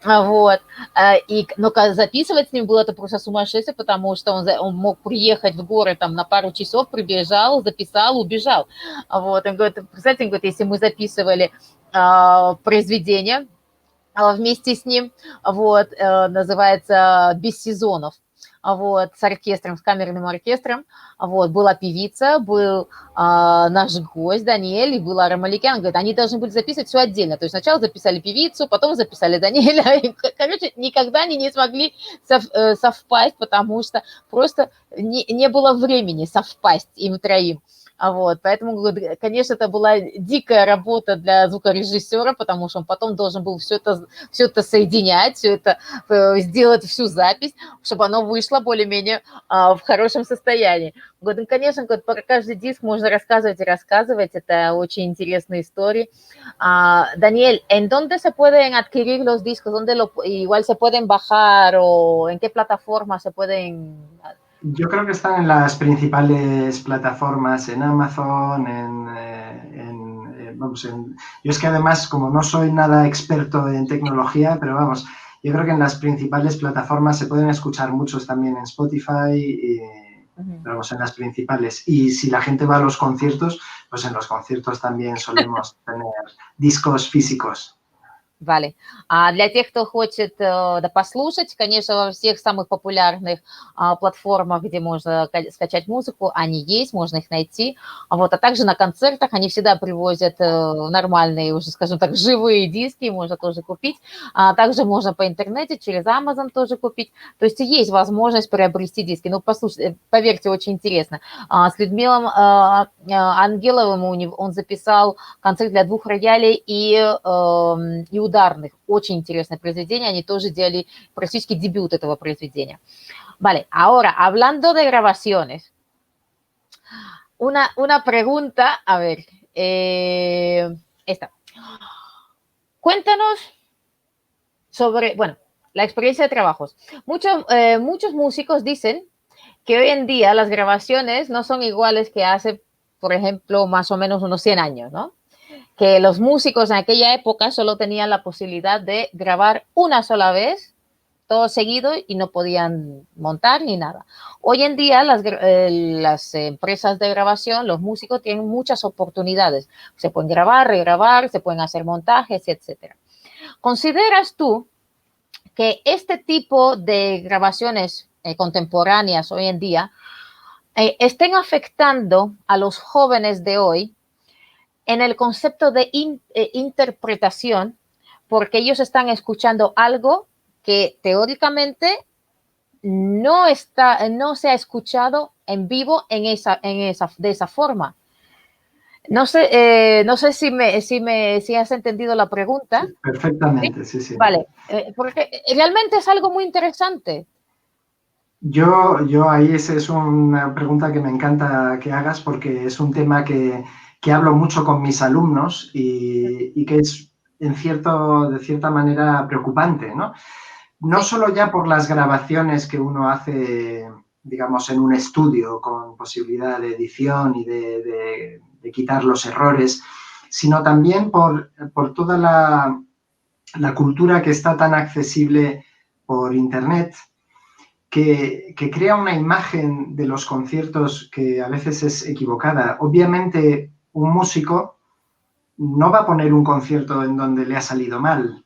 Вот. Но записывать с ним было это просто сумасшествие, потому что он мог приехать в город там, на пару часов, прибежал, записал, убежал. Вот. Он говорит, представьте, он говорит, если мы записывали произведение вместе с ним, вот, называется «Без сезонов», вот, с оркестром, с камерным оркестром, вот, была певица, был наш гость Даниэль и был Ара Маликян, говорит, они должны были записывать все отдельно, то есть сначала записали певицу, потом записали Даниэля, и, короче, никогда они не смогли совпасть, потому что просто не было времени совпасть им троим. Вот, поэтому, конечно, это была дикая работа для звукорежиссера, потому что он потом должен был все это соединять, все это сделать всю запись, чтобы оно вышло более-менее в хорошем состоянии. Ну, конечно, про каждый диск можно рассказывать и рассказывать, это очень интересные истории. Daniel, ¿en dónde se pueden adquirir los discos? ¿Dónde igual se pueden bajar o en qué plataformas se pueden...? Yo creo que están en las principales plataformas, en Amazon, yo es que además, como no soy nada experto en tecnología, pero vamos, yo creo que en las principales plataformas se pueden escuchar muchos también en Spotify, vamos, en las principales. Y si la gente va a los conciertos, pues en los conciertos también solemos tener discos físicos. Вали. Для тех, кто хочет послушать, конечно, во всех самых популярных платформах, где можно скачать музыку, они есть, можно их найти. Вот. А также на концертах они всегда привозят нормальные, уже, скажем так, живые диски, можно тоже купить. Также можно по интернете, через Amazon тоже купить. То есть есть возможность приобрести диски. Ну, послушайте, поверьте, очень интересно. С Людмилом Ангеловым он записал концерт для 2 роялей и ударных. Очень интересное произведение. Они тоже делали практически дебют этого произведения. Vale, ahora, hablando de grabaciones, una pregunta, a ver, esta. Cuéntanos sobre, bueno, la experiencia de trabajos. Muchos músicos dicen que hoy en día las grabaciones no son iguales que hace, por ejemplo, más o menos unos 100 años, ¿no? Que los músicos en aquella época solo tenían la posibilidad de grabar una sola vez, todo seguido, y no podían montar ni nada. Hoy en día las empresas de grabación, los músicos tienen muchas oportunidades. Se pueden grabar, regrabar, se pueden hacer montajes, etc. ¿Consideras tú que este tipo de grabaciones contemporáneas hoy en día estén afectando a los jóvenes de hoy en el concepto de interpretación, porque ellos están escuchando algo que teóricamente no se ha escuchado en vivo de esa forma. No sé si has entendido la pregunta. Sí, perfectamente, sí, sí. Vale, porque realmente es algo muy interesante. Yo ahí esa es una pregunta que me encanta que hagas porque es un tema que hablo mucho con mis alumnos y que es de cierta manera preocupante, ¿no? No Sí. solo ya por las grabaciones que uno hace, digamos, en un estudio con posibilidad de edición y de quitar los errores, sino también por toda la cultura que está tan accesible por Internet, que crea una imagen de los conciertos que a veces es equivocada. Obviamente, un músico no va a poner un concierto en donde le ha salido mal.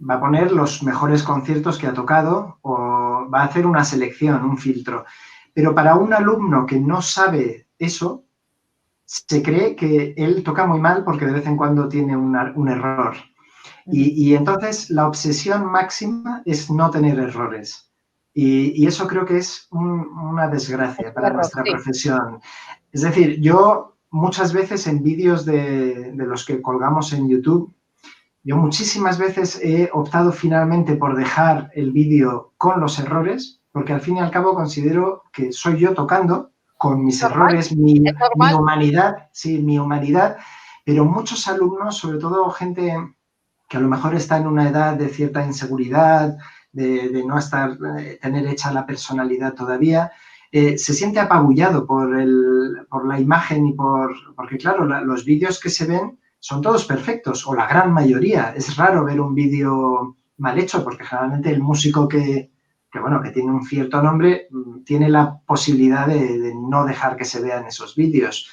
Va a poner los mejores conciertos que ha tocado o va a hacer una selección, un filtro. Pero para un alumno que no sabe eso, se cree que él toca muy mal porque de vez en cuando tiene un error. Y entonces la obsesión máxima es no tener errores. Y eso creo que es una desgracia para nuestra profesión. Es decir, yo muchas veces en vídeos de los que colgamos en YouTube, yo muchísimas veces he optado finalmente por dejar el vídeo con los errores, porque al fin y al cabo considero que soy yo tocando con mis errores, mi humanidad, sí, mi humanidad, pero muchos alumnos, sobre todo gente que a lo mejor está en una edad de cierta inseguridad, de no tener hecha la personalidad todavía, se siente apabullado por la imagen porque claro, los vídeos que se ven son todos perfectos, o la gran mayoría. Es raro ver un vídeo mal hecho, porque generalmente el músico que tiene un cierto nombre, tiene la posibilidad de no dejar que se vean esos vídeos.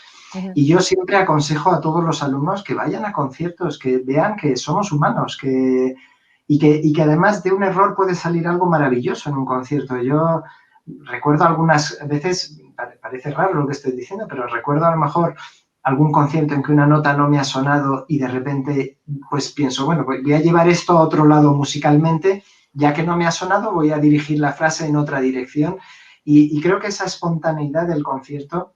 Y yo siempre aconsejo a todos los alumnos que vayan a conciertos, que vean que somos humanos, y que además de un error puede salir algo maravilloso en un concierto. Yo recuerdo algunas veces, parece raro lo que estoy diciendo, pero recuerdo a lo mejor algún concierto en que una nota no me ha sonado y de repente pues pienso, bueno, pues voy a llevar esto a otro lado musicalmente, ya que no me ha sonado voy a dirigir la frase en otra dirección y creo que esa espontaneidad del concierto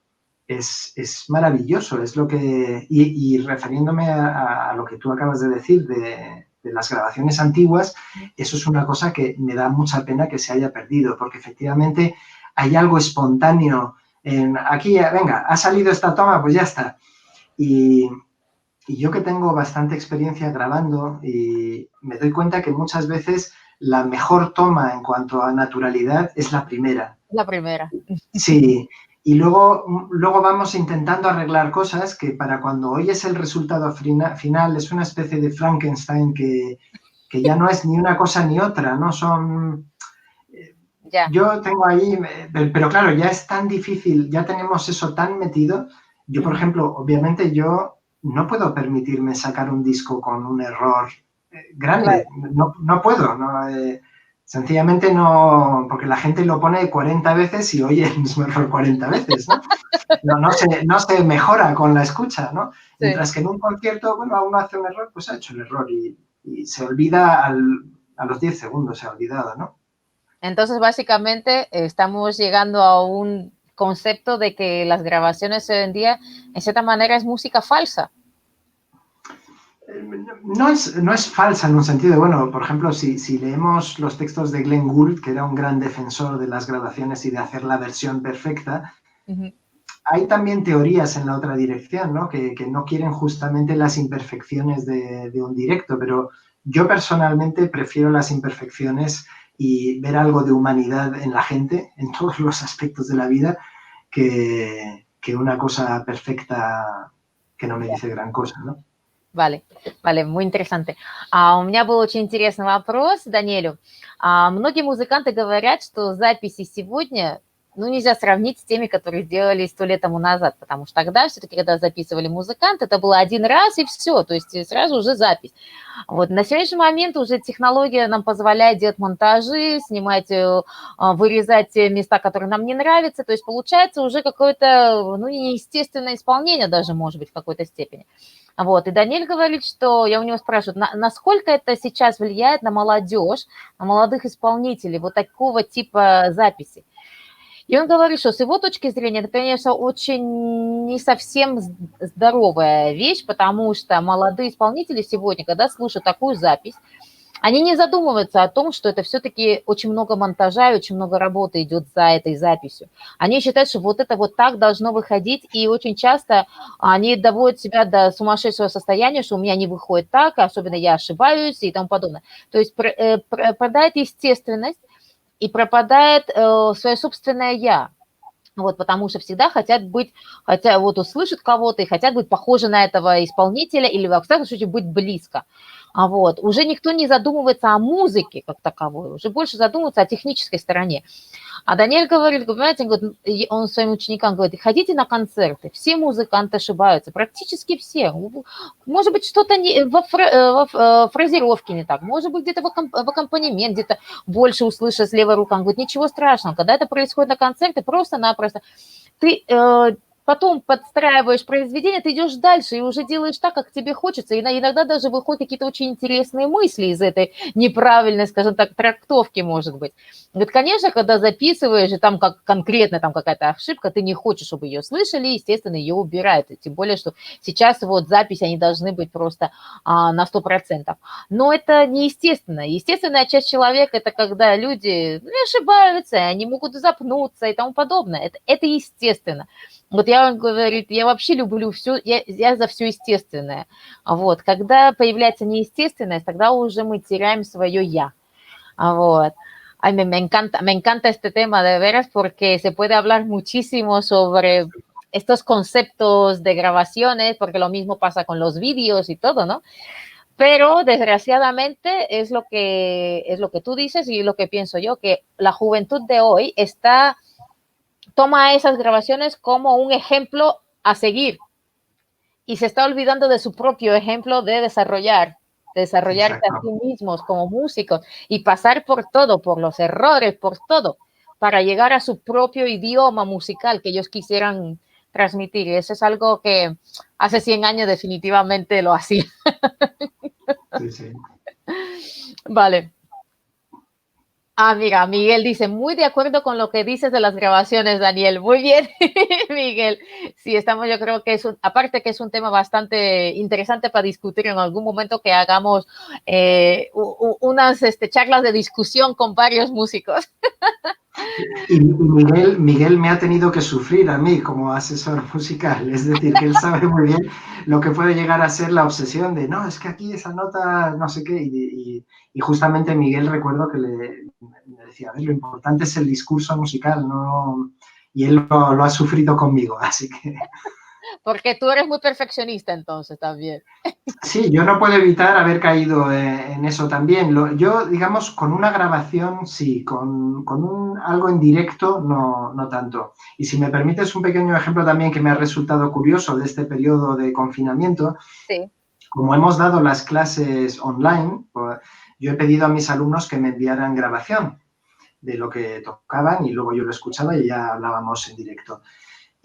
es maravilloso, es lo que, y refiriéndome a lo que tú acabas de decir de las grabaciones antiguas, eso es una cosa que me da mucha pena que se haya perdido, porque efectivamente hay algo espontáneo. Aquí, venga, ha salido esta toma, pues ya está. Y yo que tengo bastante experiencia grabando y me doy cuenta que muchas veces la mejor toma en cuanto a naturalidad es la primera. La primera. Sí, y luego vamos intentando arreglar cosas que para cuando oyes el resultado final es una especie de Frankenstein que ya no es ni una cosa ni otra, ¿no? Ya. Yo tengo ahí, pero claro, ya es tan difícil, ya tenemos eso tan metido. Yo, por ejemplo, obviamente yo no puedo permitirme sacar un disco con un error grande, no puedo, ¿no? Sencillamente no, porque la gente lo pone 40 veces y oye el mismo error 40 veces, ¿no? No se mejora con la escucha, ¿no? Sí. Mientras que en un concierto, bueno, uno hace un error, pues ha hecho el error y se olvida a los 10 segundos, se ha olvidado, ¿no? Entonces, básicamente, estamos llegando a un concepto de que las grabaciones hoy en día, en cierta manera, es música falsa. No es falsa en un sentido, bueno, por ejemplo, si leemos los textos de Glenn Gould, que era un gran defensor de las grabaciones y de hacer la versión perfecta, hay también teorías en la otra dirección, ¿no? Que no quieren justamente las imperfecciones de un directo, pero yo personalmente prefiero las imperfecciones y ver algo de humanidad en la gente, en todos los aspectos de la vida, que una cosa perfecta que no me dice gran cosa, ¿no? Vale, muy интересанно. У меня был очень интересный вопрос Даниэлю. Многие музыканты говорят, что записи сегодня нельзя сравнить с теми, которые сделали 100 лет тому назад, потому что тогда все-таки, когда записывали музыканты, это было один раз и все, то есть сразу уже запись. Вот. На сегодняшний момент уже технология нам позволяет делать монтажи, снимать, вырезать места, которые нам не нравятся, то есть получается уже какое-то неестественное исполнение даже, может быть, в какой-то степени. Вот, и Даниэль говорит, что, я у него спрашиваю, насколько это сейчас влияет на молодежь, на молодых исполнителей, вот такого типа записи. И он говорит, что с его точки зрения это, конечно, очень не совсем здоровая вещь, потому что молодые исполнители сегодня, когда слушают такую запись, они не задумываются о том, что это все-таки очень много монтажа и очень много работы идет за этой записью. Они считают, что вот это вот так должно выходить, и очень часто они доводят себя до сумасшедшего состояния, что у меня не выходит так, особенно я ошибаюсь и тому подобное. То есть пропадает естественность и пропадает свое собственное «я». Вот, потому что всегда хотят быть, хотя вот услышат кого-то и хотят быть похожи на этого исполнителя или, во всяком случае, быть близко. Вот. Уже никто не задумывается о музыке как таковой, уже больше задумывается о технической стороне. А Даниэль говорит, понимаете, он своим ученикам говорит, ходите на концерты, все музыканты ошибаются, практически все. Может быть, что-то во фразировке не так, может быть, где-то в аккомпанемент, где-то больше услышишь с левой рукой. Он говорит, ничего страшного, когда это происходит на концерте, просто-напросто ты потом подстраиваешь произведение, ты идешь дальше и уже делаешь так, как тебе хочется. И иногда даже выходят какие-то очень интересные мысли из этой неправильной, скажем так, трактовки, может быть. Вот, конечно, когда записываешь, и там как конкретно там какая-то ошибка, ты не хочешь, чтобы ее слышали, естественно, ее убирают. И тем более, что сейчас вот записи, они должны быть просто на 100%. Но это неестественно. Естественная часть человека – это когда люди ошибаются, они могут запнуться и тому подобное. Это естественно. Вот я вам говорю, я вообще люблю все, я за все естественное. Вот. Когда появляется неестественность, тогда уже мы теряем свое «я». Вот. Ay, me encanta este tema de veras porque se puede hablar muchísimo sobre estos conceptos de grabaciones, porque lo mismo pasa con los vídeos y todo, ¿no? Pero desgraciadamente es lo que tú dices y lo que pienso yo, que la juventud de hoy toma esas grabaciones como un ejemplo a seguir y se está olvidando de su propio ejemplo de desarrollarse a sí mismos como músicos y pasar por todo, por los errores, por todo, para llegar a su propio idioma musical que ellos quisieran transmitir. Y eso es algo que hace 100 años definitivamente lo hacía. Sí, sí. Vale. Mira, Miguel dice, muy de acuerdo con lo que dices de las grabaciones, Daniel. Muy bien, Miguel. Sí, estamos, yo creo que aparte que es un tema bastante interesante para discutir en algún momento que hagamos unas charlas de discusión con varios músicos. Y Miguel me ha tenido que sufrir a mí como asesor musical, es decir, que él sabe muy bien lo que puede llegar a ser la obsesión de, no, es que aquí esa nota, no sé qué, y justamente Miguel recuerdo que me decía, a ver, lo importante es el discurso musical, no, y él lo ha sufrido conmigo, así que... Porque tú eres muy perfeccionista entonces también. Sí, yo no puedo evitar haber caído en eso también. Yo, digamos, con una grabación sí, con algo en directo no tanto. Y si me permites un pequeño ejemplo también que me ha resultado curioso de este periodo de confinamiento, sí. Como hemos dado las clases online, pues, yo he pedido a mis alumnos que me enviaran grabación de lo que tocaban y luego yo lo escuchaba y ya hablábamos en directo.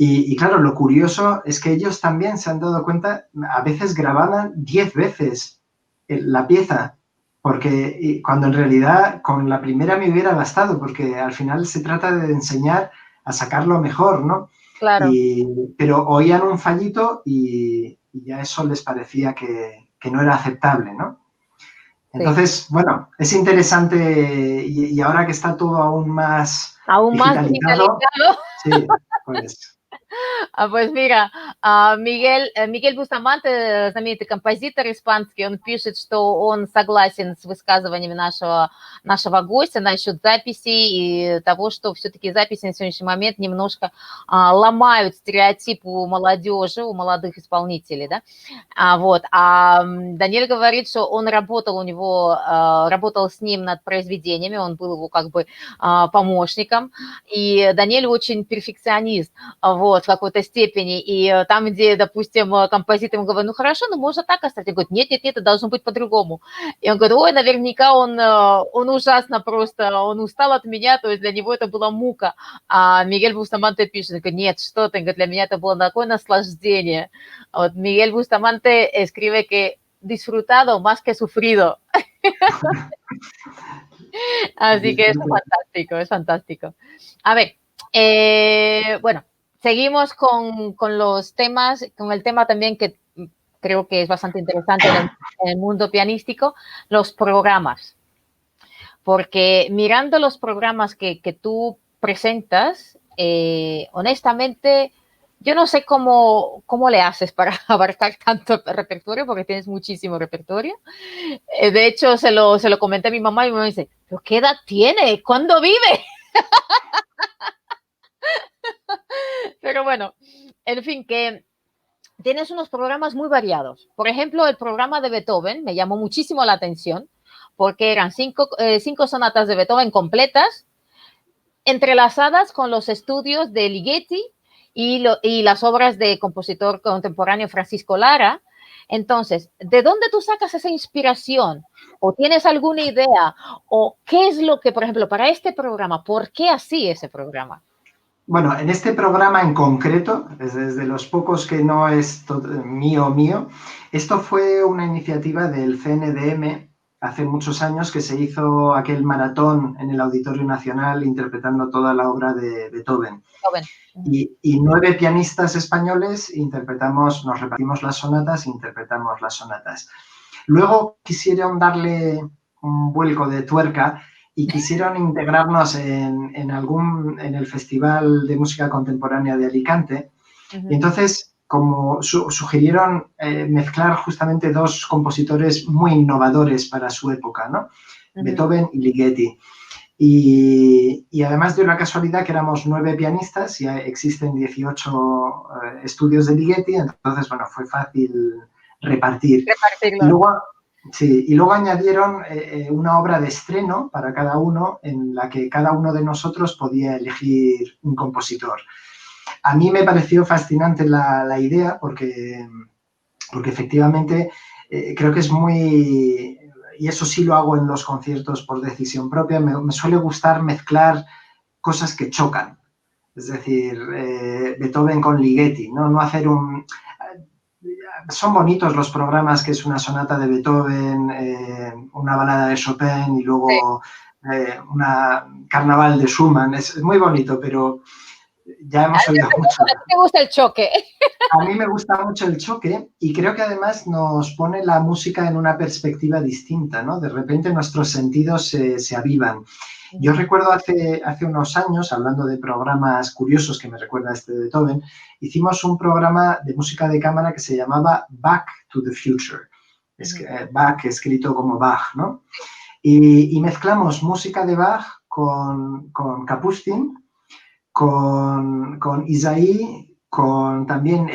Y claro, lo curioso es que ellos también se han dado cuenta, a veces grababan 10 veces la pieza, porque cuando en realidad con la primera me hubiera bastado, porque al final se trata de enseñar a sacarlo mejor, ¿no? Claro. Pero oían un fallito y ya eso les parecía que no era aceptable, ¿no? Entonces, sí. Bueno, es interesante y ahora que está todo aún más digitalizado, sí, pues... Pues mira, Мигель Бустаманте, знаменитый композитор испанский, он пишет, что он согласен с высказываниями нашего гостя насчет записей и того, что все-таки записи на сегодняшний момент немножко ломают стереотипы у молодежи, у молодых исполнителей, да. А Даниэль говорит, что он работал с ним над произведениями, он был его как бы помощником, и Даниэль очень перфекционист, вот. вот, в какой-то степени, и там, где, допустим, композитор, ему говорит, ну, хорошо, ну, можно так оставить. Он говорит, нет, это должно быть по-другому. И он говорит, ой, наверняка он ужасно просто, он устал от меня, то есть для него это была мука. А Мигель Бустаманте пишет, он говорит, нет, что ты, говорит, для меня это было такое наслаждение. Вот Мiguel Bustamante escribe que disfrutado más que sufrido. Así que es fantástico, es fantástico. A ver, bueno, seguimos con los temas, con el tema también que creo que es bastante interesante en el mundo pianístico, los programas. Porque mirando los programas que tú presentas, honestamente, yo no sé cómo le haces para abarcar tanto repertorio, porque tienes muchísimo repertorio. De hecho, se lo comenté a mi mamá y mi mamá dice, ¿pero qué edad tiene? ¿Cuándo vive? Pero bueno, en fin, que tienes unos programas muy variados. Por ejemplo, el programa de Beethoven me llamó muchísimo la atención porque eran cinco sonatas de Beethoven completas, entrelazadas con los estudios de Ligeti y las obras de compositor contemporáneo Francisco Lara. Entonces, ¿de dónde tú sacas esa inspiración? ¿O tienes alguna idea? ¿O qué es lo que, por ejemplo, para este programa, por qué así ese programa? Bueno, en este programa en concreto, desde los pocos que no es mío, esto fue una iniciativa del CNDM hace muchos años que se hizo aquel maratón en el Auditorio Nacional interpretando toda la obra de Beethoven. Y 9 pianistas españoles nos repartimos las sonatas e interpretamos las sonatas. Luego quisieron darle un vuelco de tuerca y quisieron integrarnos en el Festival de Música Contemporánea de Alicante. Y entonces, como sugirieron mezclar justamente dos compositores muy innovadores para su época, ¿no? Beethoven y Ligeti. Y además de una casualidad que éramos 9 pianistas y existen 18 estudios de Ligeti, entonces, bueno, fue fácil repartir. Y luego añadieron una obra de estreno para cada uno en la que cada uno de nosotros podía elegir un compositor. A mí me pareció fascinante la idea porque efectivamente creo que es muy... Y eso sí lo hago en los conciertos por decisión propia. Me suele gustar mezclar cosas que chocan. Es decir, Beethoven con Ligeti, ¿no? No hacer un... Son bonitos los programas que es una sonata de Beethoven, una balada de Chopin y luego una carnaval de Schumann. Es muy bonito, pero ya hemos oído mucho. ¿A ti te gusta el choque? A mí me gusta mucho el choque y creo que además nos pone la música en una perspectiva distinta, ¿no? De repente nuestros sentidos se avivan. Yo recuerdo hace unos años, hablando de programas curiosos que me recuerda este de Beethoven, hicimos un programa de música de cámara que se llamaba Back to the Future. Bach escrito como Bach, ¿no? Y mezclamos música de Bach con Kapustin, con Isaïe, con también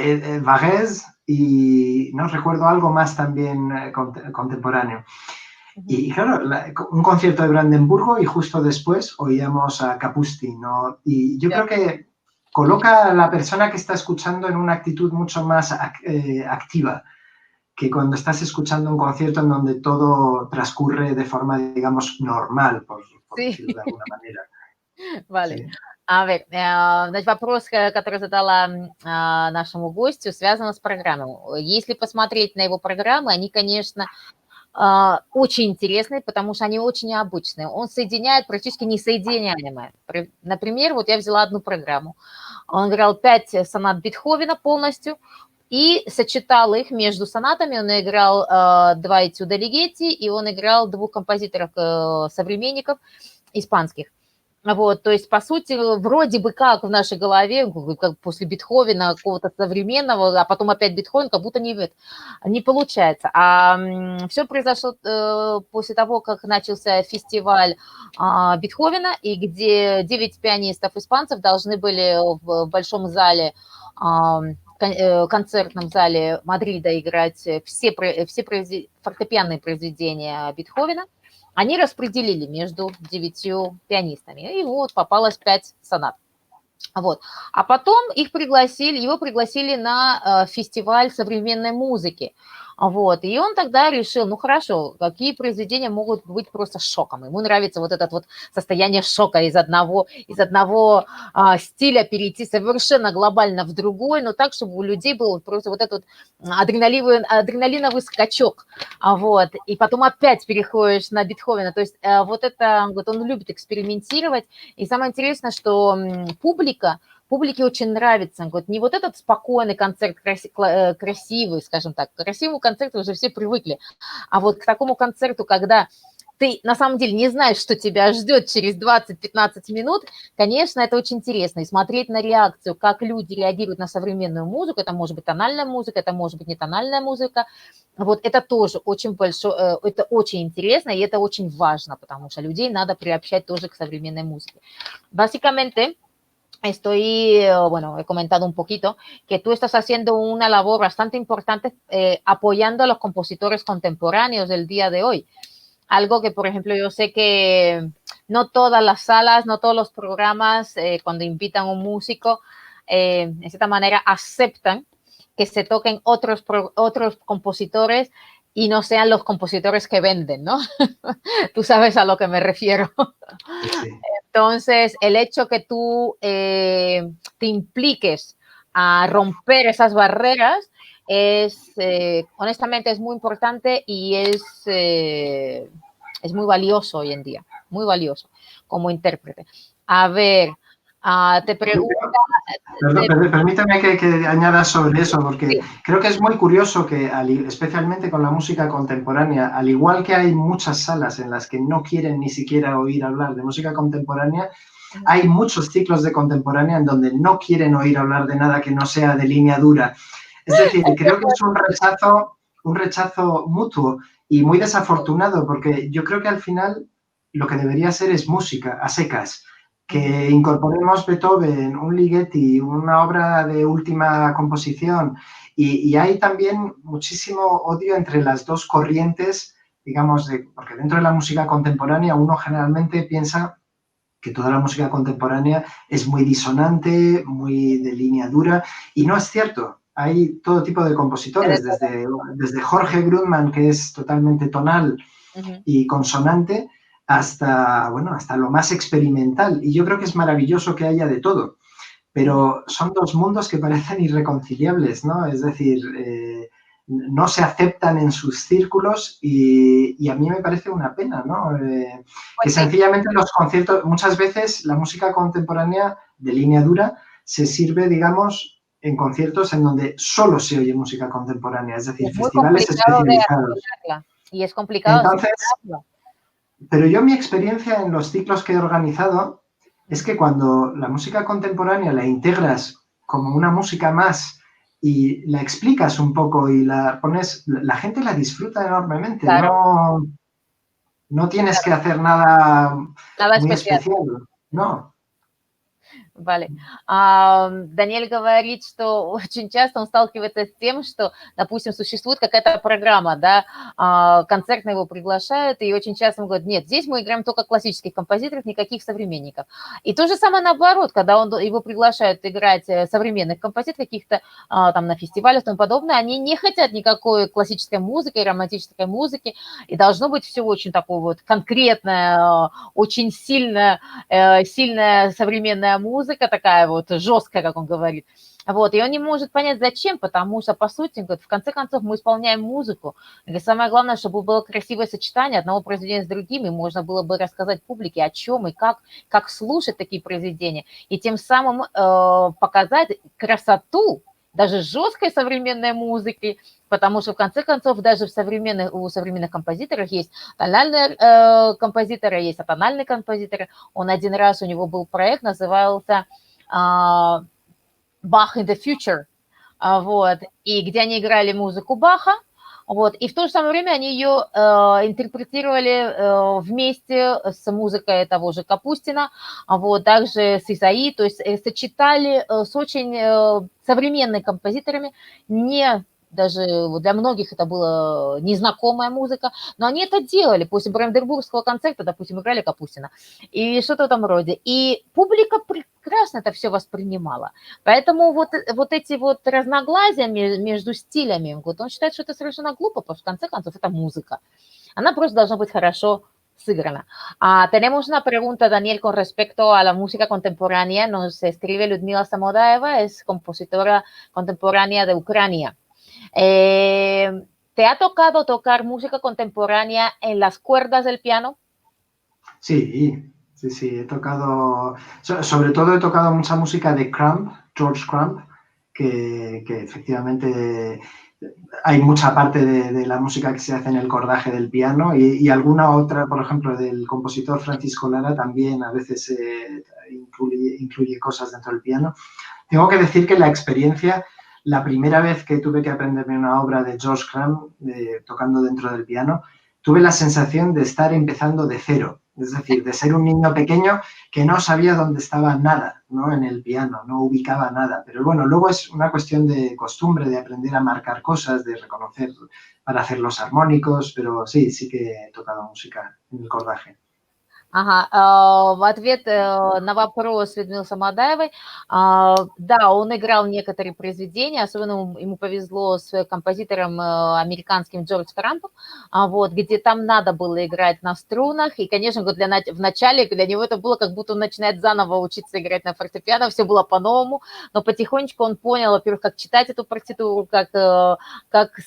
Varese y no recuerdo algo más también contemporáneo. Y claro, un concierto de Brandenburgo y justo después oíamos a Kapustin, ¿no? Y yo creo que coloca a la persona que está escuchando en una actitud mucho más activa que cuando estás escuchando un concierto en donde todo transcurre de forma, digamos, normal, por decirlo de alguna manera. Vale. Sí. A ver, значит, вопрос, который задала нашему гостю, связан с программой. Если посмотреть на его программы, они, конечно, очень интересные, потому что они очень необычные. Он соединяет практически несоединяемое. Например, вот я взяла одну программу. Он играл 5 сонат Бетховена полностью и сочетал их между сонатами. Он играл 2 этюда Ligeti, и он играл 2 композиторов-современников испанских. Вот, то есть, по сути, вроде бы как в нашей голове, как после Бетховена, какого-то современного, а потом опять Бетховен, как будто не получается. А все произошло после того, как начался фестиваль Бетховена, и где 9 пианистов-испанцев должны были в большом зале, концертном зале Мадрида играть все фортепианные произведения Бетховена. Они распределили между 9 пианистами. И вот попалось 5 сонат. Вот. А потом его пригласили на фестиваль современной музыки. Вот. И он тогда решил, ну хорошо, какие произведения могут быть просто шоком. Ему нравится вот это вот состояние шока из одного стиля перейти совершенно глобально в другой, но так, чтобы у людей был просто вот этот вот адреналиновый скачок. Вот. И потом опять переходишь на Бетховена. То есть вот он любит экспериментировать. И самое интересное, что публике очень нравится. Вот не вот этот спокойный концерт, красивый, скажем так, к красивому концерту уже все привыкли, а вот к такому концерту, когда ты на самом деле не знаешь, что тебя ждет через 20-15 минут, конечно, это очень интересно. И смотреть на реакцию, как люди реагируют на современную музыку, это может быть тональная музыка, это может быть не тональная музыка, вот это тоже очень большое, это очень интересно, и это очень важно, потому что людей надо приобщать тоже к современной музыке. Básicamente, he comentado un poquito que tú estás haciendo una labor bastante importante apoyando a los compositores contemporáneos del día de hoy. Algo que, por ejemplo, yo sé que no todas las salas, no todos los programas, cuando invitan a un músico, de cierta manera aceptan que se toquen otros compositores y no sean los compositores que venden, ¿no? Tú sabes a lo que me refiero. Sí. Entonces, el hecho que tú te impliques a romper esas barreras honestamente, es muy importante y es muy valioso hoy en día, muy valioso como intérprete. A ver, te pregunto... Permítame que añada sobre eso, porque Sí. creo que es muy curioso que, especialmente con la música contemporánea, al igual que hay muchas salas en las que no quieren ni siquiera oír hablar de música contemporánea, hay muchos ciclos de contemporánea en donde no quieren oír hablar de nada que no sea de línea dura. Es decir, creo que es un rechazo mutuo y muy desafortunado, porque yo creo que al final lo que debería ser es música, a secas. Que incorporemos Beethoven, un Ligeti, una obra de última composición, y hay también muchísimo odio entre las dos corrientes, digamos, porque dentro de la música contemporánea uno generalmente piensa que toda la música contemporánea es muy disonante, muy de línea dura, y no es cierto. Hay todo tipo de compositores, desde Jorge Grundmann, que es totalmente tonal y consonante, hasta lo más experimental. Y yo creo que es maravilloso que haya de todo. Pero son dos mundos que parecen irreconciliables, ¿no? Es decir, no se aceptan en sus círculos y a mí me parece una pena, ¿no? Que sencillamente los conciertos, muchas veces la música contemporánea de línea dura se sirve, digamos, en conciertos en donde solo se oye música contemporánea, es decir, festivales especializados. Y es complicado. Entonces, pero yo mi experiencia en los ciclos que he organizado es que cuando la música contemporánea la integras como una música más y la explicas un poco y la pones, la gente la disfruta enormemente. Claro. No tienes que hacer nada muy especial. No. Vale. Даниэль говорит, что очень часто он сталкивается с тем, что, допустим, существует какая-то программа, да, концертно его приглашают, и очень часто он говорит, нет, здесь мы играем только классических композиторов, никаких современников. И то же самое наоборот, когда его приглашают играть современных композиторов, каких-то там на фестивалях и тому подобное, они не хотят никакой классической музыки, романтической музыки, и должно быть все очень такое вот конкретное, очень сильная современная музыка, такая вот жесткая, как он говорит. Вот, и он не может понять, зачем, потому что, по сути, говорит, в конце концов, мы исполняем музыку. И самое главное, чтобы было красивое сочетание одного произведения с другим, и можно было бы рассказать публике, о чем и как слушать такие произведения, и тем самым показать красоту даже жесткой современной музыки, потому что, в конце концов, даже у современных композиторов есть тональные композиторы, есть атональные композиторы. Он один раз, у него был проект, назывался Bach in the Future, вот, и где они играли музыку Баха, вот, и в то же самое время они ее интерпретировали вместе с музыкой того же Капустина, вот, также с Исаи, то есть сочетали с очень современными композиторами, не даже для многих это была незнакомая музыка, но они это делали. После Бранденбургского концерта, допустим, играли Капустина и что-то в этом роде. И публика прекрасно это все воспринимала. Поэтому вот эти вот разногласия между стилями, вот он считает, что это совершенно глупо, потому что в конце концов это музыка. Она просто должна быть хорошо siguiente. Tenemos una pregunta, Daniel, con respecto a la música contemporánea. Nos escribe Ludmila Samodaeva, es compositora contemporánea de Ucrania. ¿Te ha tocado tocar música contemporánea en las cuerdas del piano? Sí, sí, sí, he tocado, sobre todo he tocado mucha música de Crumb, George Crumb, que efectivamente hay mucha parte de la música que se hace en el cordaje del piano y alguna otra, por ejemplo, del compositor Francisco Lara también a veces incluye cosas dentro del piano. Tengo que decir que la experiencia, la primera vez que tuve que aprenderme una obra de George Crumb tocando dentro del piano, tuve la sensación de estar empezando de cero. Es decir, de ser un niño pequeño que no sabía dónde estaba nada, ¿no? En el piano, no ubicaba nada. Pero bueno, luego es una cuestión de costumbre, de aprender a marcar cosas, de reconocer para hacer los armónicos, pero sí, sí que he tocado música en el cordaje. Ага, в ответ на вопрос Людмилы Самодаевой, да, он играл некоторые произведения, особенно ему повезло с композитором американским Джордж Крампом, вот, где там надо было играть на струнах, и, конечно, в начале для него это было, как будто он начинает заново учиться играть на фортепиано, все было по-новому, но потихонечку он понял, во-первых, как читать эту партитуру, как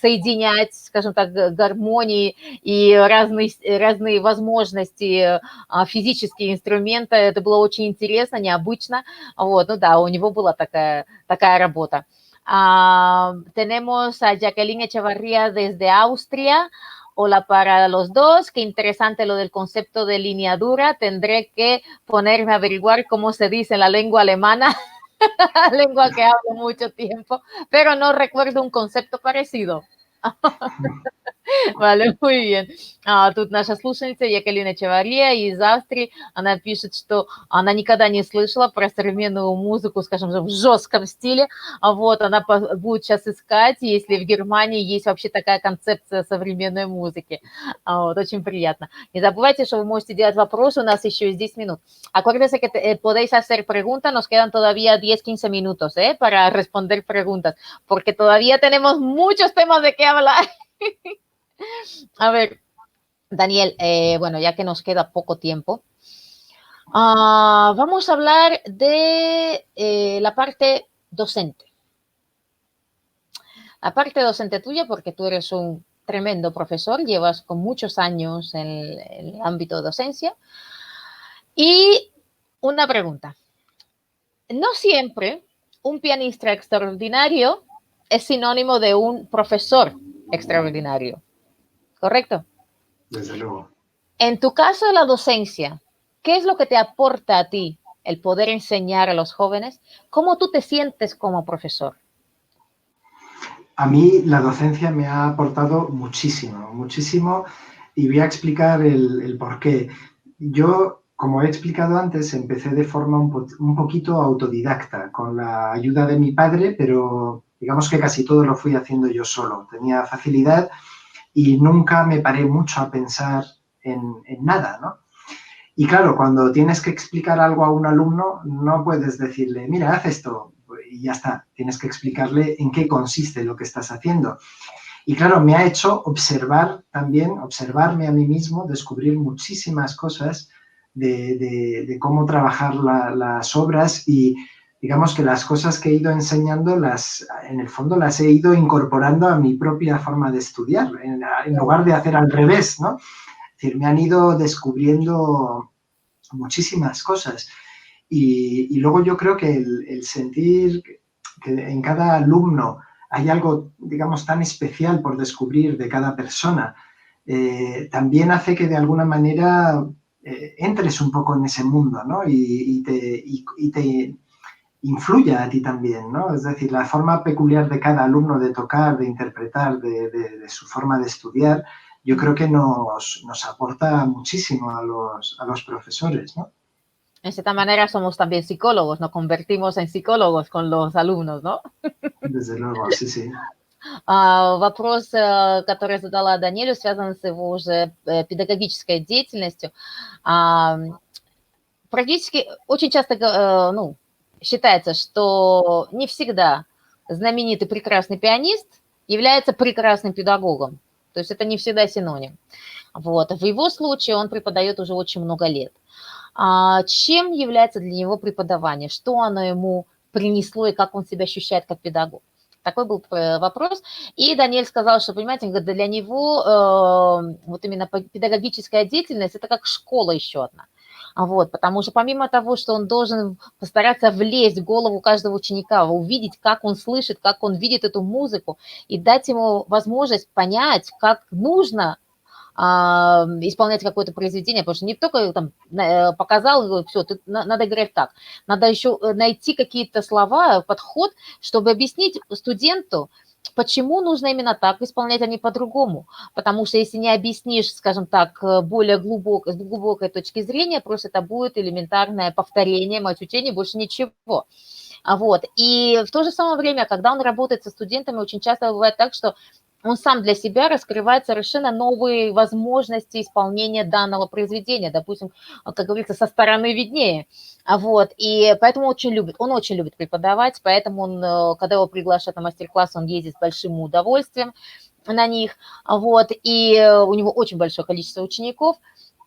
соединять, скажем так, гармонии и разные возможности физические инструменты. Это было очень интересно, необычно. Вот, ну да, у него была такая работа. Tenemos a Jacqueline Echevarría desde Austria. Hola para los dos. Qué interesante lo del concepto de lineadura. Tendré que ponerme a averiguar cómo se dice en la lengua alemana, lengua que hablo mucho tiempo, pero no recuerdo un concepto parecido. Валя, muy bien. Тут наша слушательница Екатерина Чевария из Австрии, она пишет, что она никогда не слышала про современную музыку, скажем, в жестком стиле. Вот, она будет сейчас искать, если в Германии есть вообще такая концепция современной музыки. Вот, очень приятно. Не забывайте, что вы можете делать вопросы, у нас еще есть 10 минут. Acuérdense que podéis hacer preguntas, nos quedan todavía 10-15 minutos para responder preguntas, porque todavía tenemos muchos temas de qué hablar. A ver, Daniel, bueno, ya que nos queda poco tiempo, vamos a hablar de la parte docente. La parte docente tuya, porque tú eres un tremendo profesor, llevas con muchos años en el ámbito de docencia. Y una pregunta. No siempre un pianista extraordinario es sinónimo de un profesor extraordinario. ¿Correcto? Desde luego. En tu caso de la docencia, ¿qué es lo que te aporta a ti el poder enseñar a los jóvenes? ¿Cómo tú te sientes como profesor? A mí la docencia me ha aportado muchísimo, muchísimo, y voy a explicar el por qué. Yo, como he explicado antes, empecé de forma un poquito autodidacta, con la ayuda de mi padre, pero digamos que casi todo lo fui haciendo yo solo. Tenía facilidad y nunca me paré mucho a pensar en nada, ¿no? Y claro, cuando tienes que explicar algo a un alumno, no puedes decirle, mira, haz esto, y ya está. Tienes que explicarle en qué consiste lo que estás haciendo. Y claro, me ha hecho observarme a mí mismo, descubrir muchísimas cosas de cómo trabajar las obras, y digamos que las cosas que he ido enseñando, en el fondo las he ido incorporando a mi propia forma de estudiar, en lugar de hacer al revés, ¿no? Es decir, me han ido descubriendo muchísimas cosas. Y luego yo creo que el sentir que en cada alumno hay algo, digamos, tan especial por descubrir de cada persona, también hace que de alguna manera entres un poco en ese mundo, ¿no? Y te influya a ti también, ¿no? Es decir, la forma peculiar de cada alumno de tocar, de interpretar, de su forma de estudiar, yo creo que nos aporta muchísimo a los profesores, ¿no? En cierta manera somos también psicólogos, nos convertimos en psicólogos con los alumnos, ¿no? Desde luego, sí, sí. Вопрос, который я задала Даниэлю, связан с его уже педагогической деятельностью. Практически очень часто ну, считается, что не всегда знаменитый прекрасный пианист является прекрасным педагогом. То есть это не всегда синоним. Вот. В его случае он преподает уже очень много лет. Чем является для него преподавание? Что оно ему принесло и как он себя ощущает как педагог? Такой был вопрос. И Даниэль сказал, что, понимаете, для него вот именно педагогическая деятельность – это как школа еще одна. Вот, потому что помимо того, что он должен постараться влезть в голову каждого ученика, увидеть, как он слышит, как он видит эту музыку, и дать ему возможность понять, как нужно исполнять какое-то произведение, потому что не только там показал, все, надо играть так, надо еще найти какие-то слова, подход, чтобы объяснить студенту, почему нужно именно так исполнять, а не по-другому. Потому что если не объяснишь, скажем так, более с глубокой точки зрения, просто это будет элементарное повторение, мать учения, больше ничего. Вот. И в то же самое время, когда он работает со студентами, очень часто бывает так, что он сам для себя раскрывает совершенно новые возможности исполнения данного произведения, допустим, как говорится, со стороны виднее. Вот, и поэтому он очень любит преподавать, поэтому он, когда его приглашают на мастер-класс, он ездит с большим удовольствием на них, вот, и у него очень большое количество учеников,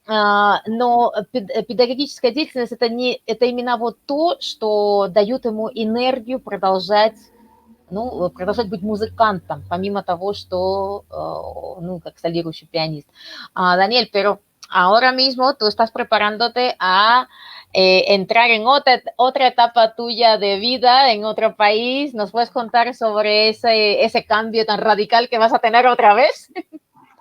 но педагогическая деятельность это именно вот то, что дает ему энергию продолжать быть музыкантом, помимо того, что, как солирующий пианист. Daniel, pero ahora mismo tú estás preparándote a entrar en otra etapa tuya de vida en otro país. ¿Nos puedes contar sobre ese cambio tan radical que vas a tener otra vez?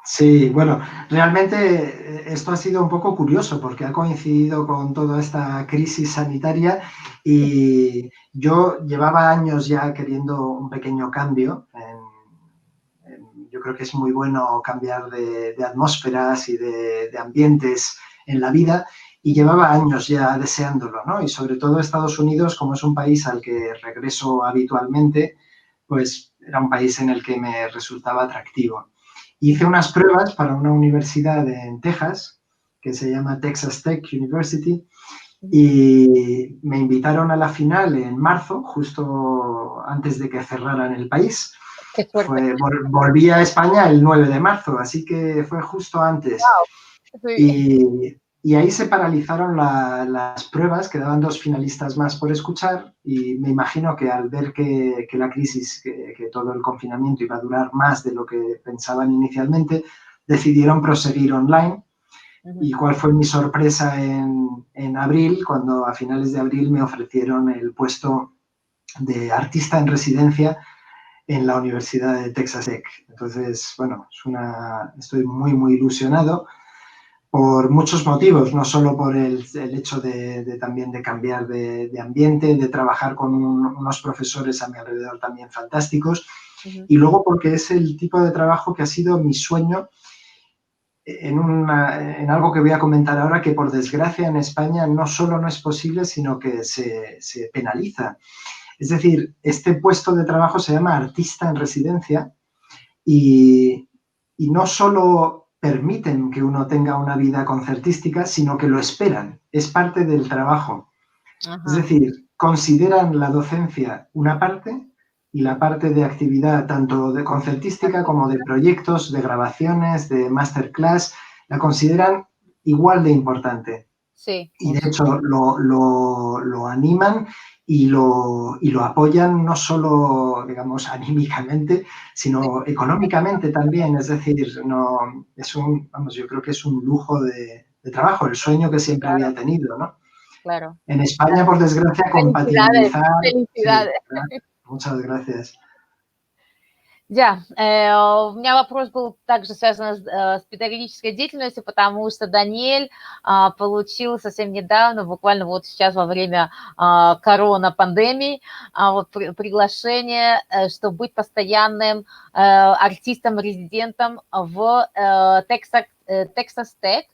Sí, bueno, realmente esto ha sido un poco curioso porque ha coincidido con toda esta crisis sanitaria y yo llevaba años ya queriendo un pequeño cambio. Yo creo que es muy bueno cambiar de atmósferas y de ambientes en la vida y llevaba años ya deseándolo, ¿no? Y sobre todo Estados Unidos, como es un país al que regreso habitualmente, pues era un país en el que me resultaba atractivo. Hice unas pruebas para una universidad en Texas, que se llama Texas Tech University, y me invitaron a la final en marzo, justo antes de que cerraran el país. Volví a España el 9 de marzo, así que fue justo antes. Wow. Y ahí se paralizaron las pruebas, quedaban 2 finalistas más por escuchar y me imagino que al ver que la crisis, que todo el confinamiento iba a durar más de lo que pensaban inicialmente, decidieron proseguir online. ¿Y cuál fue mi sorpresa en abril, cuando a finales de abril me ofrecieron el puesto de artista en residencia en la Universidad de Texas Tech? Entonces, bueno, estoy muy, muy ilusionado por muchos motivos, no solo por el hecho también de cambiar de ambiente, de trabajar con unos profesores a mi alrededor también fantásticos, y luego porque es el tipo de trabajo que ha sido mi sueño en algo que voy a comentar ahora, que por desgracia en España no solo no es posible, sino que se penaliza. Es decir, este puesto de trabajo se llama artista en residencia y no solo permiten que uno tenga una vida concertística, sino que lo esperan. Es parte del trabajo. Ajá. Es decir, consideran la docencia una parte y la parte de actividad tanto de concertística como de proyectos, de grabaciones, de masterclass, la consideran igual de importante. Sí. Y de hecho lo animan y lo apoyan no solo, digamos, anímicamente, sino económicamente también. Es decir, yo creo que es un lujo de trabajo, el sueño que siempre había tenido, ¿no? Claro. En España, por desgracia, compatibilizar... Felicidades. Sí, muchas gracias. Да, у меня вопрос был также связан с педагогической деятельностью, потому что Даниэль получил совсем недавно, буквально вот сейчас во время корона-пандемии, приглашение, чтобы быть постоянным артистом-резидентом в Texas Tech.